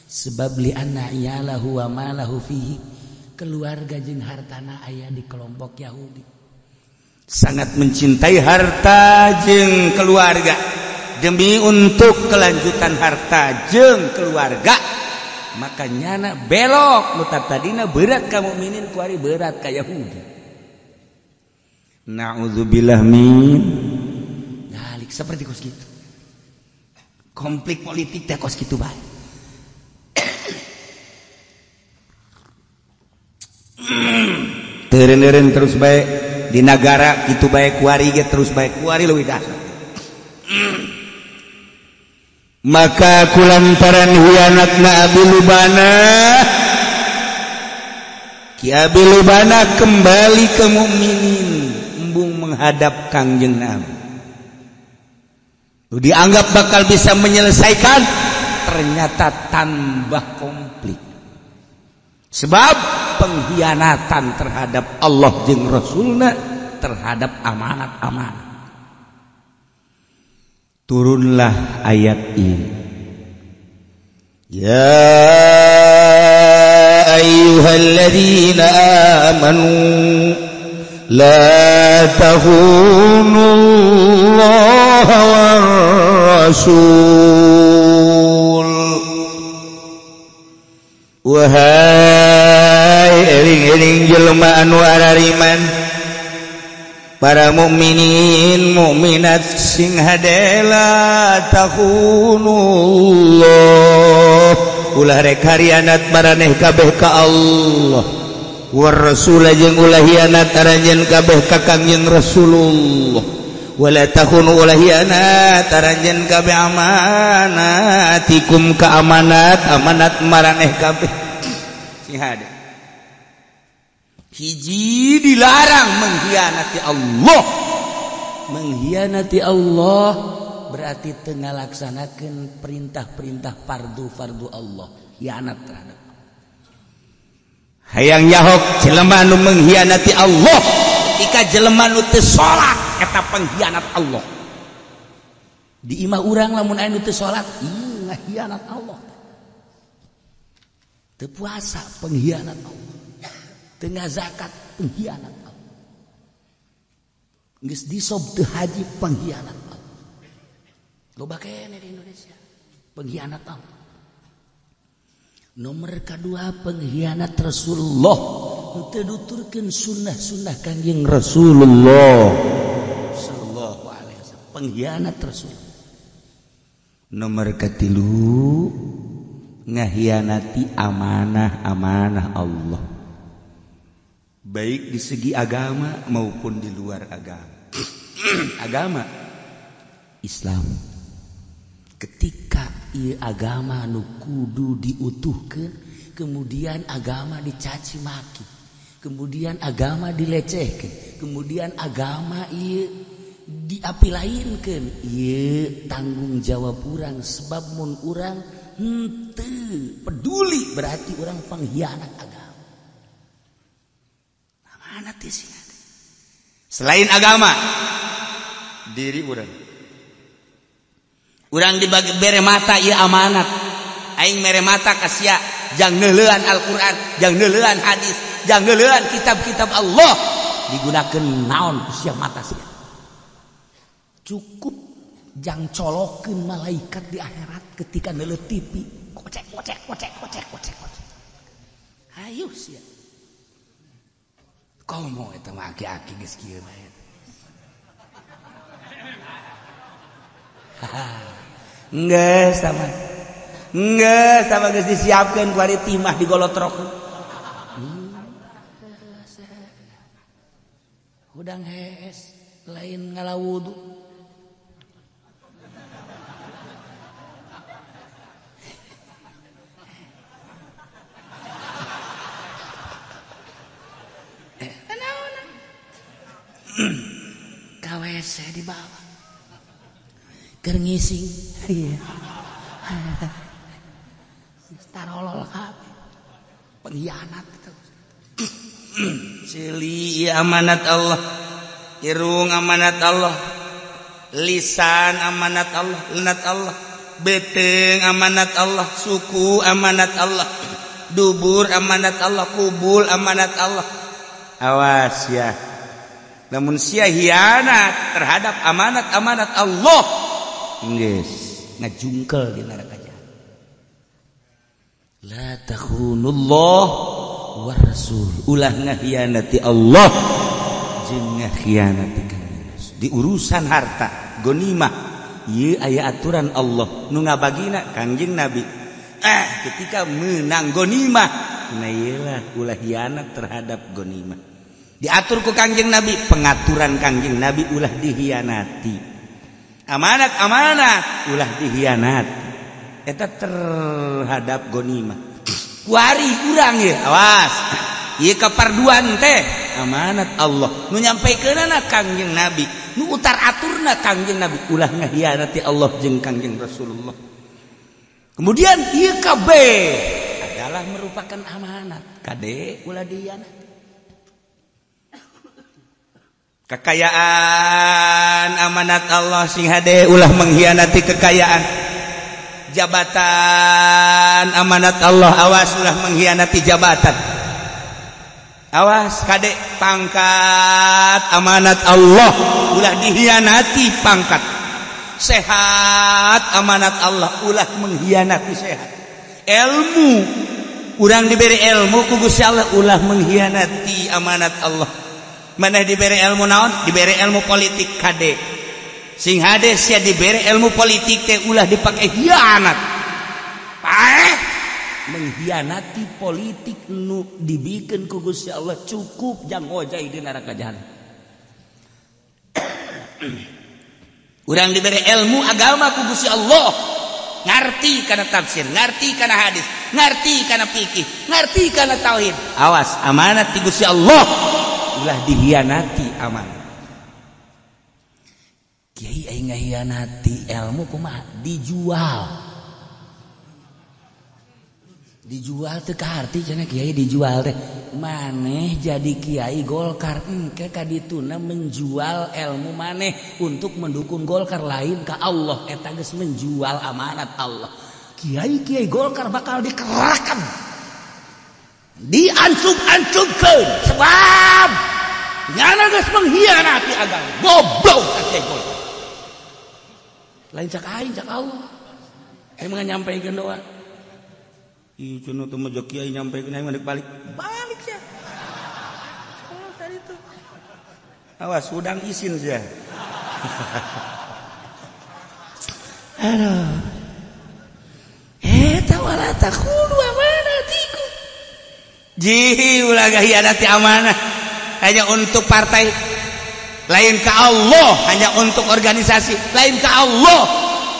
Sebab li anna iyalahu wa malahu fihi, keluarga jeung hartana aya di kelompok Yahudi. Sangat mencintai harta jeung keluarga demi untuk kelanjutan harta jeung keluarga, makanya belok mutat tadina berat ka mukminin kuari berat ka Yahudi. Na'udzubillah min dalik seperti kos kitu. Konflik politik teh kos kitu bae. Teureun-eureun terus bae di negara kitu bae kuari ge terus bae kuari leuwih dahsyat. Maka kulantaran hianatna Abi Lubanah, Ki Abi Lubanah kembali ke mukminin, embung menghadap Kangjeng Nabi. Dianggap bakal bisa menyelesaikan, ternyata tambah konflik. Sebab pengkhianatan terhadap Allah jeung Rasulna, terhadap amanat-amanat. Turunlah ayat ini. Ya ayyuhalladzina amanu la takhunu war rasul. Wahai eling-eling jelema anu arariman, para mukminin mukminat sing hadela takhunullah, ulah rek harianat maraneh kabeh ka Allah, war rasul jeung ulah hianat aranjeun kabeh ka Kangjeng Rasulullah, wala takhunu ulah hianat aranjeun kabeh amanatikum ka amanat maraneh kabeh sing hade. Hiji dilarang mengkhianati Allah. Mengkhianati Allah berarti tengah laksanakan perintah-perintah fardu Allah, khianat terhadap hayang yahok jelema nu mengkhianati Allah. Ketika jelema nu teu salat eta pengkhianat Allah. Di imah urang lamun aya nu teu salat, ieu ngakhianat Allah. Teu puasa pengkhianat Allah. Tengah zakat pengkhianat Allah. Geus disob teu haji pengkhianat Allah. Loba kene di Indonesia pengkhianat Allah. Nomor kedua pengkhianat Rasulullah, teu nuturkeun sunnah-sunnah Kangjeng Rasulullah sallallahu alaihi wasallam, pengkhianat Rasul. Nomor katilu ngakhianati amanah-amanah Allah, baik di segi agama maupun di luar agama. Agama Islam, ketika ieu agama nu kudu diutuhkeun, kemudian agama dicaci maki, kemudian agama dilecehkeun, kemudian agama ieu diapilainkeun, ieu tanggung jawab urang. Sebab mun urang henteu peduli berarti urang pengkhianat agama. Amanat sih. selain agama diri urang dibagi bere mata ieu amanat aing mere mata ka sia jang neuleuan Al-Qur'an jang neuleuan hadis jang neuleuan kitab-kitab Allah digunakeun naon ku sia mata sia cukup jang colokeun malaikat di akhirat ketika neuleuh TV kocek ayo sia komo eta mah aki-aki geus kieu mah Nggak sama geus disiapkeun ku ari timah digolotrokeun. Udang hees lain ngalawudu. KWC di bawah. Keur ngising ieu. Starolol kabeh. Pengkhianat itu. Cili amanat Allah. Irung amanat Allah. Lisan amanat Allah, lenat Allah. Beteng amanat Allah, suku amanat Allah. Dubur amanat Allah, kubul amanat Allah. Awas ya. Namun sia hianat terhadap amanat-amanat Allah. Geus ngajungkel di neraka jahanam. La takhunullah wa rasul. Ulah ngahianati Allah jeung ngahianati kanjeng Rasul. Di urusan harta, ghanimah, ieu aya aturan Allah nu ngabagina kanjeng Nabi. Ketika menang ghanimah, nah ieulah ulah hianat terhadap ghanimah. Diatur ku kanjeng Nabi, pengaturan kanjeng Nabi ulah dihianati. Amanat ulah dihianati. Eta terhadap ghanimah. Kuari urang ye, awas. Ieu kaparduan teh amanat Allah. Nu nyampekeunana kanjeng Nabi, nu utar aturna kanjeng Nabi ulah ngahianati Allah jeung kanjeng Rasulullah. Kemudian ieu kabeh adalah merupakan amanat. Kade ulah dihianati. Kekayaan amanat Allah sing hade ulah mengkhianati kekayaan. Jabatan amanat Allah awas ulah mengkhianati jabatan. Awas kade pangkat amanat Allah ulah dihianati pangkat. Sehat amanat Allah ulah mengkhianati sehat. Ilmu urang diberi ilmu ku Gusti Allah ulah mengkhianati amanat Allah. Mana diberi ilmu naon? Diberi ilmu politik kade. Sing hade sia diberi ilmu politik teh ulah dipake hianat. Menghianati politik nu dibikeun ku Gusti Allah cukup jang ojai di neraka jahanam. Urang diberi ilmu agama ku Gusti Allah, ngarti kana tafsir, ngarti kana hadis, ngarti kana fikih, ngarti kana tauhid. Awas amanat di Gusti Allah ulah dihianati amanat. Kiai aing ngahianati ilmu kumaha? Dijual teh ka arti cenah kiai dijual teh maneh jadi kiai Golkar engke ka dituna menjual ilmu maneh untuk mendukung Golkar lain ka Allah eta geus menjual amanat Allah. Kiai Golkar bakal dikerahkan, diancub-ancubkeun sebab nyana geus mengkhianati agama. Goblok ka kiai Golkar. Lain cak aing cak Allah. Emang nyampaikeun doa. Ih cenah teu mah kiai nyampaikeun aing mah balik sia. Oh tadi tuh. Awas udang isin sia. Aduh. Eta wala takhulu amanatiku. Jihi ulah ngahianati amanah hanya untuk partai. Lain ka Allah, hanya untuk organisasi. Lain ka Allah.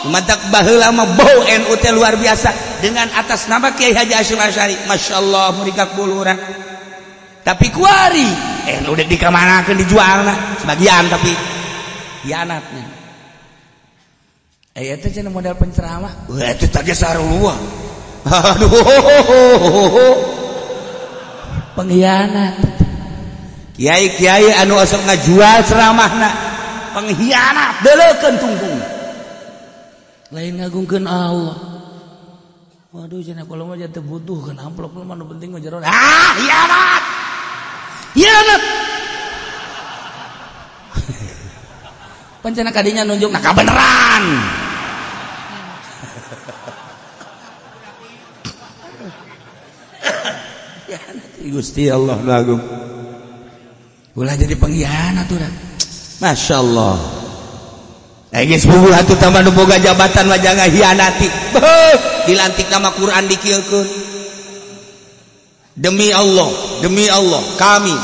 Matak baheula mah bau NU teh luar biasa dengan atas nama Kiai Haji Hasyim Asy'ari. Masyaallah murika kulurang. Tapi kuari NU dek dikamanakeun dijualna sebagian tapi hianatnya. Eta cenah modal penceramah. Wah eta teh sarua. Aduh. Pengkhianat. Kiai-kiai anu osok ngajual ceramahna pengkhianat deulekeun tungtung lain ngagungkeun Allah. Waduh cenah kalau mah teu butuh kan amplop mah nu penting mah jero hianat pancena kadinya nunjuk nah kabeneran Gusti Allah nu agung ulah jadi pengkhianat urang. Masya Allah. Geus bubuh atuh tambah nu boga jabatan mah jangan hianati. Dilantik nama Quran dikieukeun. Demi Allah kami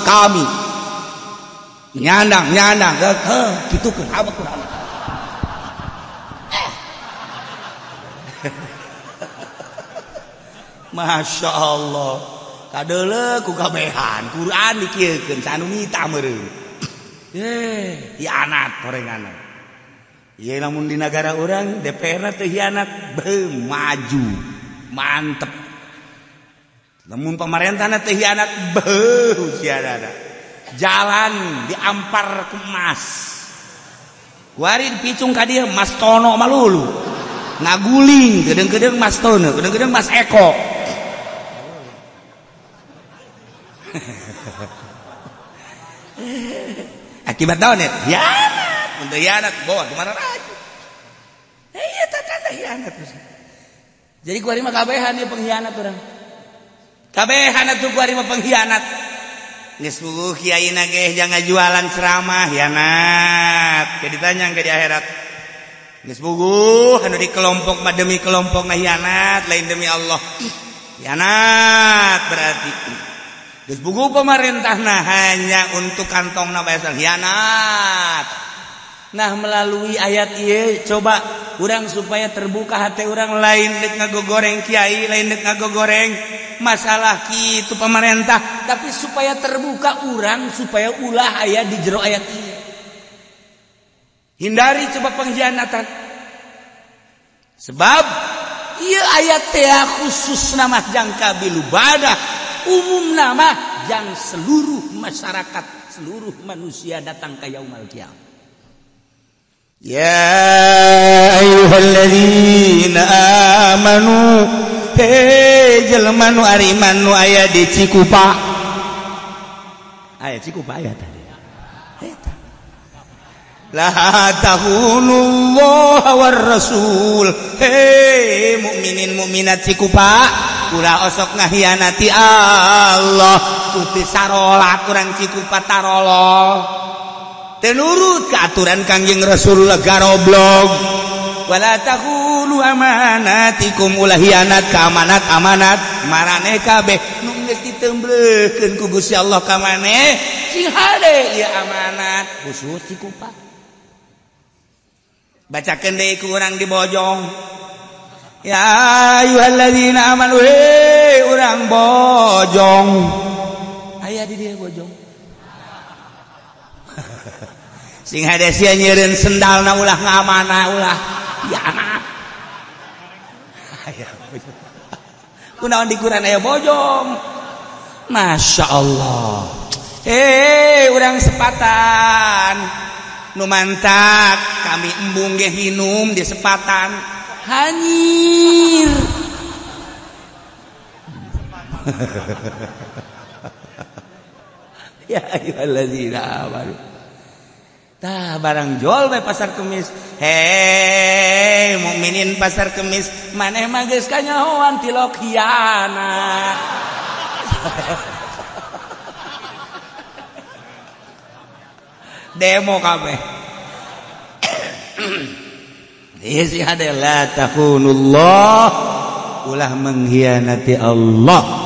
nyandang kitukeun apa Quran. Masya Allah. Kadeuleu ku kabehan Quran dikieukeun sanu mita meureun. Hianat horenganna. Ieu lamun di negara urang DPR teh hianat maju mantep. Lamun pamarentahna teh hianat siadana. Jalan diampar ku emas. Kuari dipicung ka dieu Mas Tono malulu. Ngaguling gedeung-gedeung Mas Tono, gedeung-gedeung Mas Eko. Akibat naon ya? Hianat. Untuk hianat bawa kemana lagi? Iya tanda hianat. Jadi kuari mah kabehan ya pengkhianat orang. Kabehan atuh kuari mah pengkhianat. Geus puguh kiaina ge jangan jualan ceramah hianat. Ke ditanya ke di akhirat. Geus puguh anu di kelompok mah demi kelompok mah hianat, lain demi Allah. Hianat berarti. Geus puguh pemerintahna hanya untuk kantongna bae hianat. Nah melalui ayat ieu coba urang supaya terbuka hati urang lain dek ngagogoreng kiai, lain dek ngagogoreng masalah kitu pemerintah, tapi supaya terbuka urang supaya ulah aya di jero ayat ieu. Hindari coba pengkhianatan. Sebab ieu ayat teh khusus nama jangka bilubadah, umum nama jang seluruh masyarakat, seluruh manusia datang ke yaumul qiyamah. Ya ayyuhalladzina amanu jelema nu ariman nu aya di Cikupa. Aya Cikupa aya tadi. Eta. La tahunullah war rasul. Hei mukminin mukminat Cikupa, ulah osok ngahianati Allah. Tuti sarolat urang Cikupa tarolol. Tenurut ke aturan Kangjeng Rasulullah garoblog. Wala taqulu amanatikum ulah hianat ka amanat maraneh kabeh nu geus ditembrekeun ku Gusti Allah ka maneh sing hade ieu amanat khusus Cikupa. Bacakeun deui ku urang di Bojong. Ya ayyuhalladzina amanu urang Bojong. Aya di dieu Bojong. Sing hade sia nyeureun sendalna ulah ngamana ulah hianat. Aya Bojong. Kunaon di Quran aya Bojong. Masya Allah. Urang sepatan nu mantak kami embung ge minum di sepatan hanyir. Ya ayyuhalladzina amanu. Tah barang jual bae pasar kemis. Hei mukminin pasar kemis, maneh mah geus kanyahoan tilok hianat. Demo kabeh. Isi adalah takhunullah, ulah mengkhianati Allah.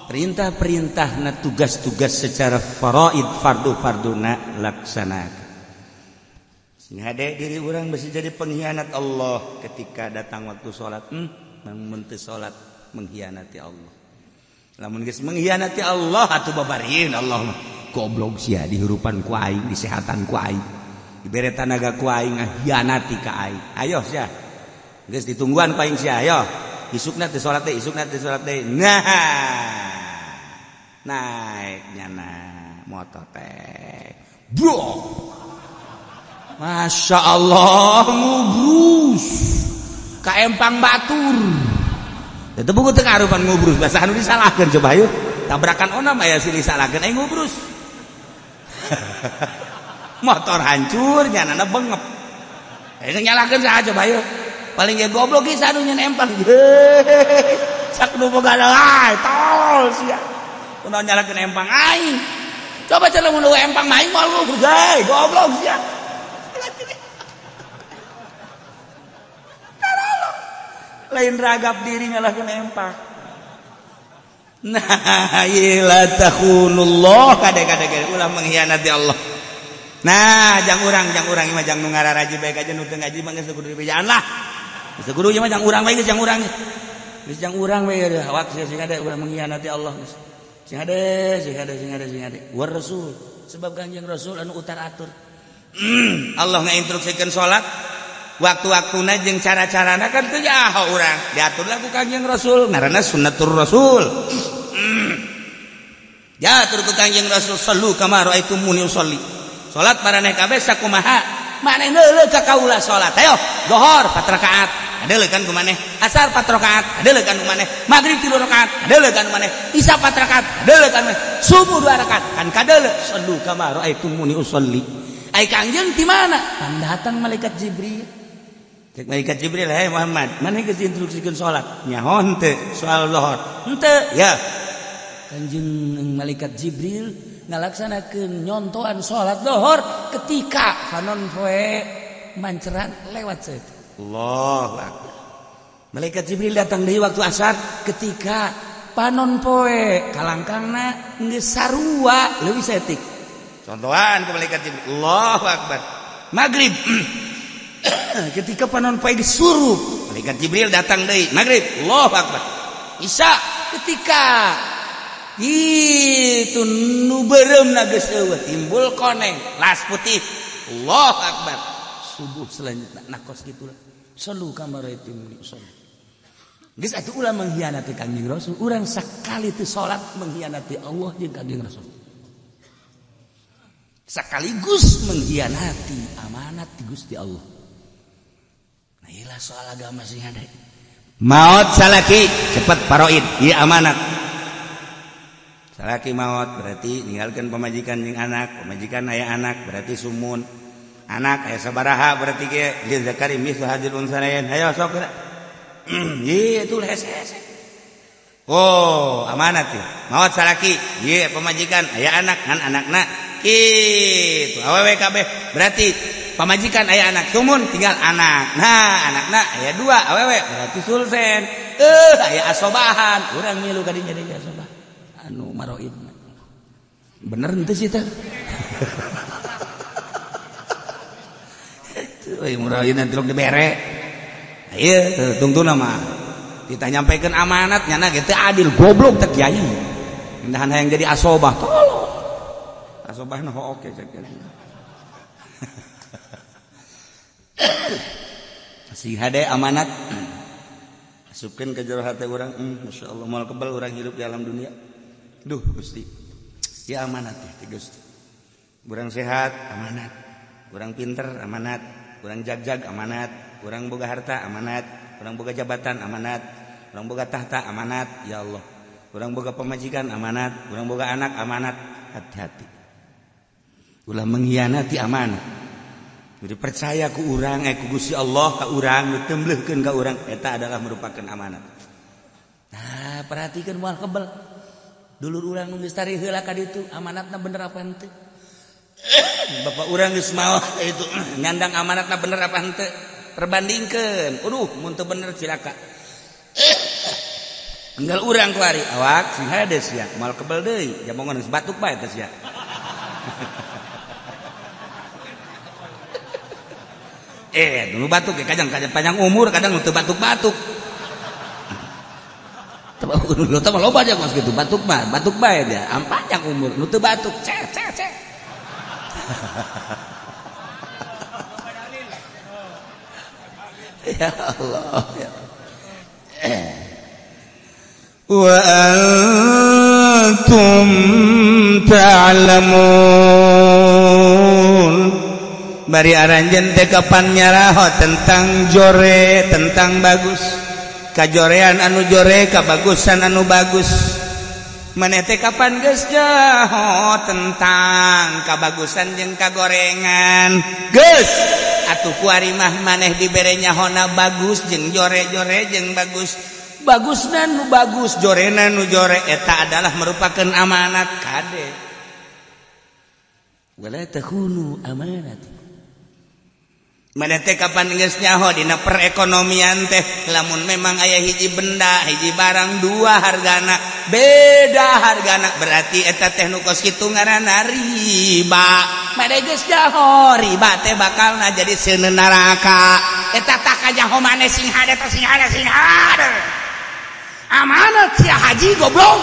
Perintah-perintah na tugas-tugas secara faraid fardu-farduna laksanakan. Sing hade diri urang bisa jadi pengkhianat Allah ketika datang waktu salat, mun teu salat mengkhianati Allah. Lamun geus mengkhianati Allah atuh babarieun Allah mah goblok sia dihirupan ku aing, disehatan ku aing. Dibere tanaga ku aing ngahianati ka aing. Ayo sia. Geus ditungguan ku aing sia, ayo. Isukna teu salat teh, isukna teu salat teh. Nah. Naiknya nah motor teh bro Masya Allah ngubrus ka empang batur itu buku teu ngarupan ngubrus bahasa anu disalahkeun coba yuk tabrakan onam aya silih salahkeun ngubrus motor hancur nyanana bengep nyalakeun saha coba yuk paling ge goblok ge sadunya empang sak nu boga lae tol sia kunaon nyalakeun empang aing coba cara mun empang maing moal ngubrus goblok sia lain ragap diri nyalakeun empang nah ila takhunullah kadek-kadek ulah mengkhianati Allah nah jang urang mah jang nu ngararaji bae aja nu teu ngaji mah geus kudu dibejaan lah geus kudu mah jang urang bae geus jang urang geus jang urang bae awak sing ada ulah mengkhianati Allah geus sing ada war rasul sebab Kanjeng Rasul anu utar atur Allah ngainstruksikeun salat waktu-waktuna jeung cara-carana kan teu nyaho urang diatur lagu Kanjeng Rasul ngaranna sunnatur rasul diatur ku Kanjeng Rasul sallu kama raaitumuni usolli salat maraneh kabeh sakumaha maneh neuleuh ka kaula salat ayo zuhur 4 rakaat adeuleuh kan ku maneh asar 4 rakaat adeuleuh kan ku maneh magrib 3 rakaat adeuleuh kan ku maneh isya 4 rakaat adeuleuh kan maneh subuh 2 rakaat kan kadeuleuh sallu kama raaitumuni usolli ai Kangjeng di mana kan datang malaikat Jibril cek malaikat Jibril hai Muhammad maneh geus diinstruksikeun salat nyaho teu soal zuhur henteu ya Kanjeng malaikat Jibril ngalaksanakeun nyontoan salat zuhur ketika panon poe manceran lewat saeutik Allahu akbar malaikat Jibril datang deui waktu asar ketika panon poe kalangkangna geus sarua leuwih saeutik contohan ku malaikat Jibril Allahu akbar magrib ketika panon poe geus surup malaikat Jibril datang deui magrib Allahu akbar isya ketika itu nu beureumna geus eueuh timbul koneng las putih Allahu akbar subuh selanjutnya nakos gitulah sallu kama raaitumuni usolli geus atuh ulah mengkhianati Kanjeng Rasul urang sakali teu salat mengkhianati Allah jeung Kanjeng Rasul sekaligus mengkhianati amanat di Gusti Allah nah ilah soal agama sing ada maot salaki cepet paroid ieu amanat salaki maot berarti ninggalkeun pamajikan jeung anak pamajikan aya anak berarti sumun anak aya sabaraha berarti ge li zakari mithlu hadzal unsarain hayo sok ieu itu hese oh amanat ya maot salaki ieu pamajikan aya anak ngan anakna kitu awewe kabeh berarti pamajikan aya anak sumun tinggal anak nah anakna aya 2 awewe berarti sulsen aya asobahan urang milu ka dinya deui asobah anu maroid bener henteu sih teh euy maroid nanti rok dibere ieu tungtuna mah kita nyampekeun amanat nyana ge teu adil goblok teh kiai indahan hayang jadi asobah tolong asobahna oke cek sing hade amanat asupkeun ka jero hate urang masyaallah moal kebal urang hidup di alam dunia duh Gusti ya amanat teh Gusti urang sehat amanat urang pinter amanat urang jagjag amanat urang boga harta amanat urang boga jabatan amanat urang boga tahta amanat ya Allah urang boga pamajikan amanat urang boga anak amanat hati-hati ulah mengkhianati amanat jadi percaya ku urang ku Gusti Allah ka urang ditembleukkeun ka urang eta adalah merupakan amanat nah perhatikeun moal kebal dulur urang nu geus tari heula ka ditu amanatna bener apa henteu bapak urang geus maot itu nyandang amanatna bener apa henteu perbandingkeun mun teu bener cilaka enggal urang kuari awak sing hades ya moal kebal deui jamongan geus batuk bae teh sia dulu batuk ya kadang panjang umur kadang nu teu batuk-batuk lu teh loba aja mas gitu batuk bae dia panjang umur nu teu batuk cek ya Allah ya wa kuntum ta'lamun. Bari aranjeun teh kapan nyaraho tentang jore, tentang bagus. Kajorean anu jore, kabagusan anu bagus. Maneh teh kapan geus nyaho tentang kabagusan jeung kagorengan. Geus atuh kuari mah maneh dibere nyahona bagus jeung jore-jore jeung bagus. Bagusna nu bagus, jorena nu jore, eta adalah merupakan amanat kade. Wala takhunu amanat. Maneh teh kapan geus nyaho dina perekonomian teh lamun memang aya hiji benda, hiji barang dua hargana, beda hargana berarti eta teh nu kos kitu ngaranna riba. Maneh geus nyaho riba teh bakalna jadi seuneun neraka. Eta tak kanyaho maneh sing hade teh sing hade. Amanat sia haji goblok.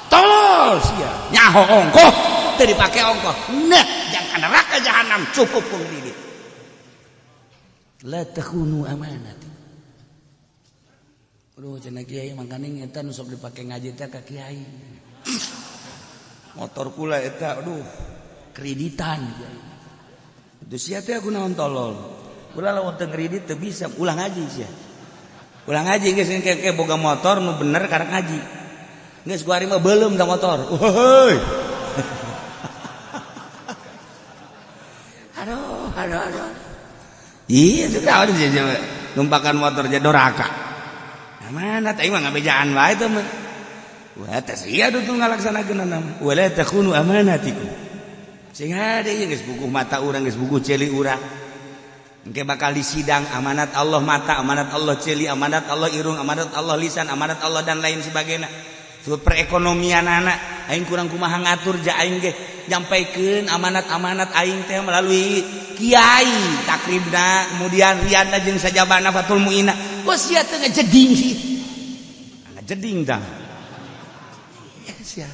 Tolol sia nyaho ongkoh teu dipake ongkoh. Nah, jangan neraka jahanam cukup pun diri. La takhunu amanati. Aduh cenah kiai mangkane eta nu sok dipake ngaji teh ka kiai. Motor kula eta aduh kreditan kiai. Itu sia teh aku naon tolol. Kula lamun teu kredit teu bisa ulah ngaji sia. Ulah ngaji geus engke boga motor nu bener karek ngaji. Geus kuari mah beuleum ka motor. Heuy. Aduh. Iya sudah ada saja numpakan motor jadi doraka. Mana teh mah ngabejaan wae teh mah. Wah teh sia dutung ngalaksanakeun nama. Wala takhunu amanatikum. Sing hade ieu geus buku mata urang geus buku celi urang. Engke bakal disidang amanat Allah mata, amanat Allah celi, amanat Allah irung, amanat Allah lisan, amanat Allah dan lain sebagainya. Soal perekonomian anak aing kurang kumaha ngatur ja aing ge nyampaikeun amanat-amanat aing teh melalui kiai takribna kemudian rianna jeung sajabana fatul muina bos sia teh ngajeding sih ngajeding tah sia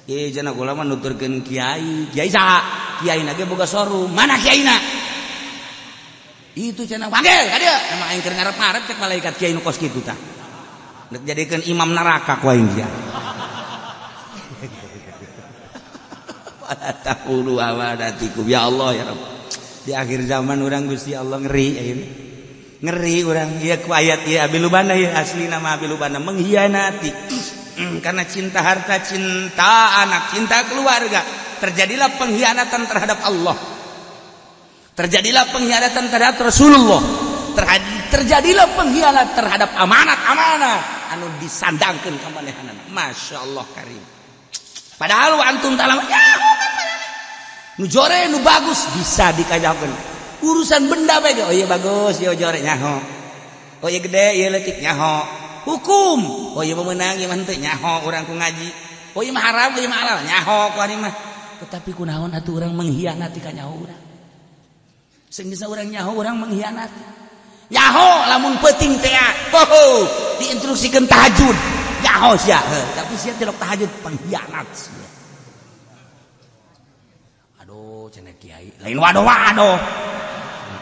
ye cenah kula mah nuturkeun kiai saha kiaina ge boga showroom mana kiaina itu cenah panggil ka dieu emang aing keur ngarep-ngarep cek malaikat kiai nu kos kitu tah nek jadikeun imam neraka ku aing sia taqulu amanatikum ya Allah ya Rabb. Di akhir zaman orang Gusti Allah ngeri orang ieu ku ayat ieu abilubana ieu asli nama abilubana mengkhianati karena cinta harta, cinta anak, cinta keluarga terjadilah pengkhianatan terhadap Allah, terjadilah pengkhianatan terhadap Rasulullah, terjadilah pengkhianatan terhadap amanat-amanat anu disandangkeun ka manehanana. Masyaallah karim. Padahal wa antum ta'lamun nu jore nu bagus bisa dikajakeun. Urusan benda bae oh iya bagus ieu jore nyaho. Oh iya gede ieu leutik nyaho. Hukum oh iya meunang ieu mah henteu nyaho urang ku ngaji. Oh iya mah haram ieu mah halal nyaho ku ari mah. Tetapi kunaon atuh urang mengkhianati ka nyaho urang. Sing bisa urang nyaho urang mengkhianati. Nyaho lamun peuting teh diinstruksikeun tahajud. Nyaho sia tapi sia tilok tahajud pengkhianat sia. Cenah kiai lain waduh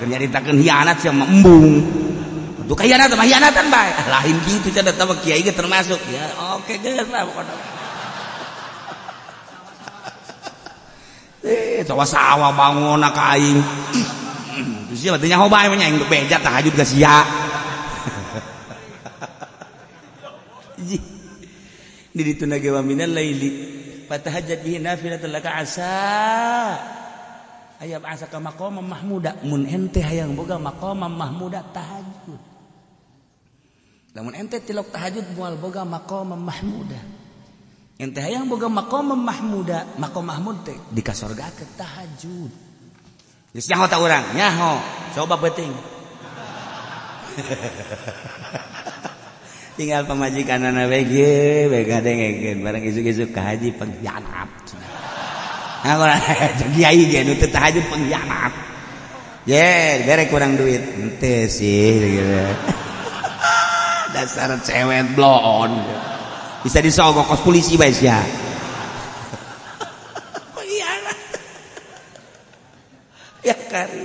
keur nyaritakeun hianat sia mah embung untuk khianat mah hianatan bae lain kitu cenah tah kiai ge termasuk ya oke geus lah pokona coba sawa bangona ka aing terus sia teh nyaho bae nya aing beja tahajud ka sia di dituna ge wa minal laili fatahajjat bihi nafilatan laka asa ayab asa ka maqamam mahmuda mun ente hayang boga maqamam mahmuda tahajud lamun ente tilok tahajud moal boga maqamam mahmuda ente hayang boga maqamam mahmuda maqam mahmud teh dikasorgakeun tahajud geus nyaho ta urang nyaho coba beuting tinggal pamajikanana we ge we gadengekeun bareng isuk-isuk ka haji pengkhianat. Nah kalau kiai ge nu teu tahajud pengkhianat. Ye, bere kurang duit. Henteu sih gitu. Dasar cewek blon. Bisa disogok kos polisi bae sia. Pengkhianat. Ya kari.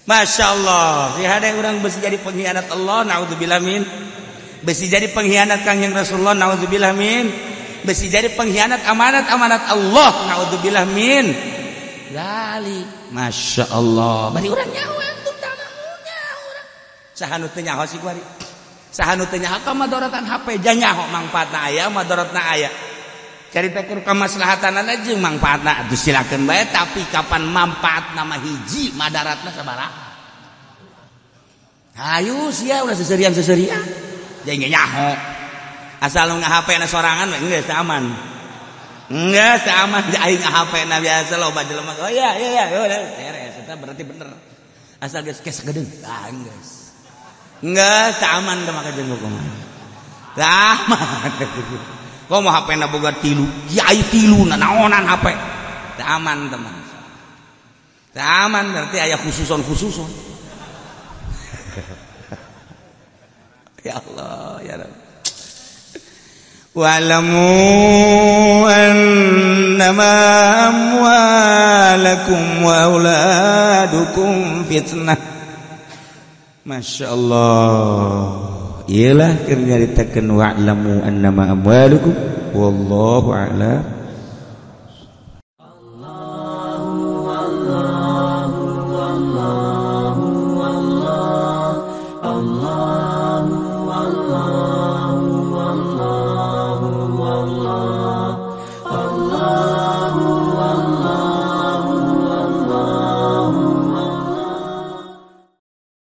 Masya Allah. Ada orang besi jadi pengkhianat Allah. Naudzubillah min. Besi jadi pengkhianat kangjeng Rasulullah. Naudzubillah min. besi jadi pengkhianat amanat Allah. Naudzubillah min zalik. Masya Allah. Bari urang nyaho antum tamahunya urang. Saha nu teu nyaho sih kuari? Saha nu teu nyaho ka madoratan HP janyaho manfaatna aya madaratna aya. Caritakeun kamaslahatanna jeung manfaatna atuh silakeun bae tapi kapan manfaatna mah hiji madaratna sabaraha. Hayu sia ulah seserian jadi nyaho asal nu ngahapena sorangan mah geus aman aing ngahapena biasa loba jelema oh iya beres eta berarti bener asal geus kes gedeung geus aman teh maka jeung hukum aman kok mau hapena boga 3 kiai 3 naonan hape teh aman teman teh aman berarti aya khususon ya Allah ya Rabb. Wa'lamu annama amwalakum wa auladukum fitnah. Masya Allah. Iyalah keur nyaritakeun wa'lamu annama amwalukum wallahu a'lam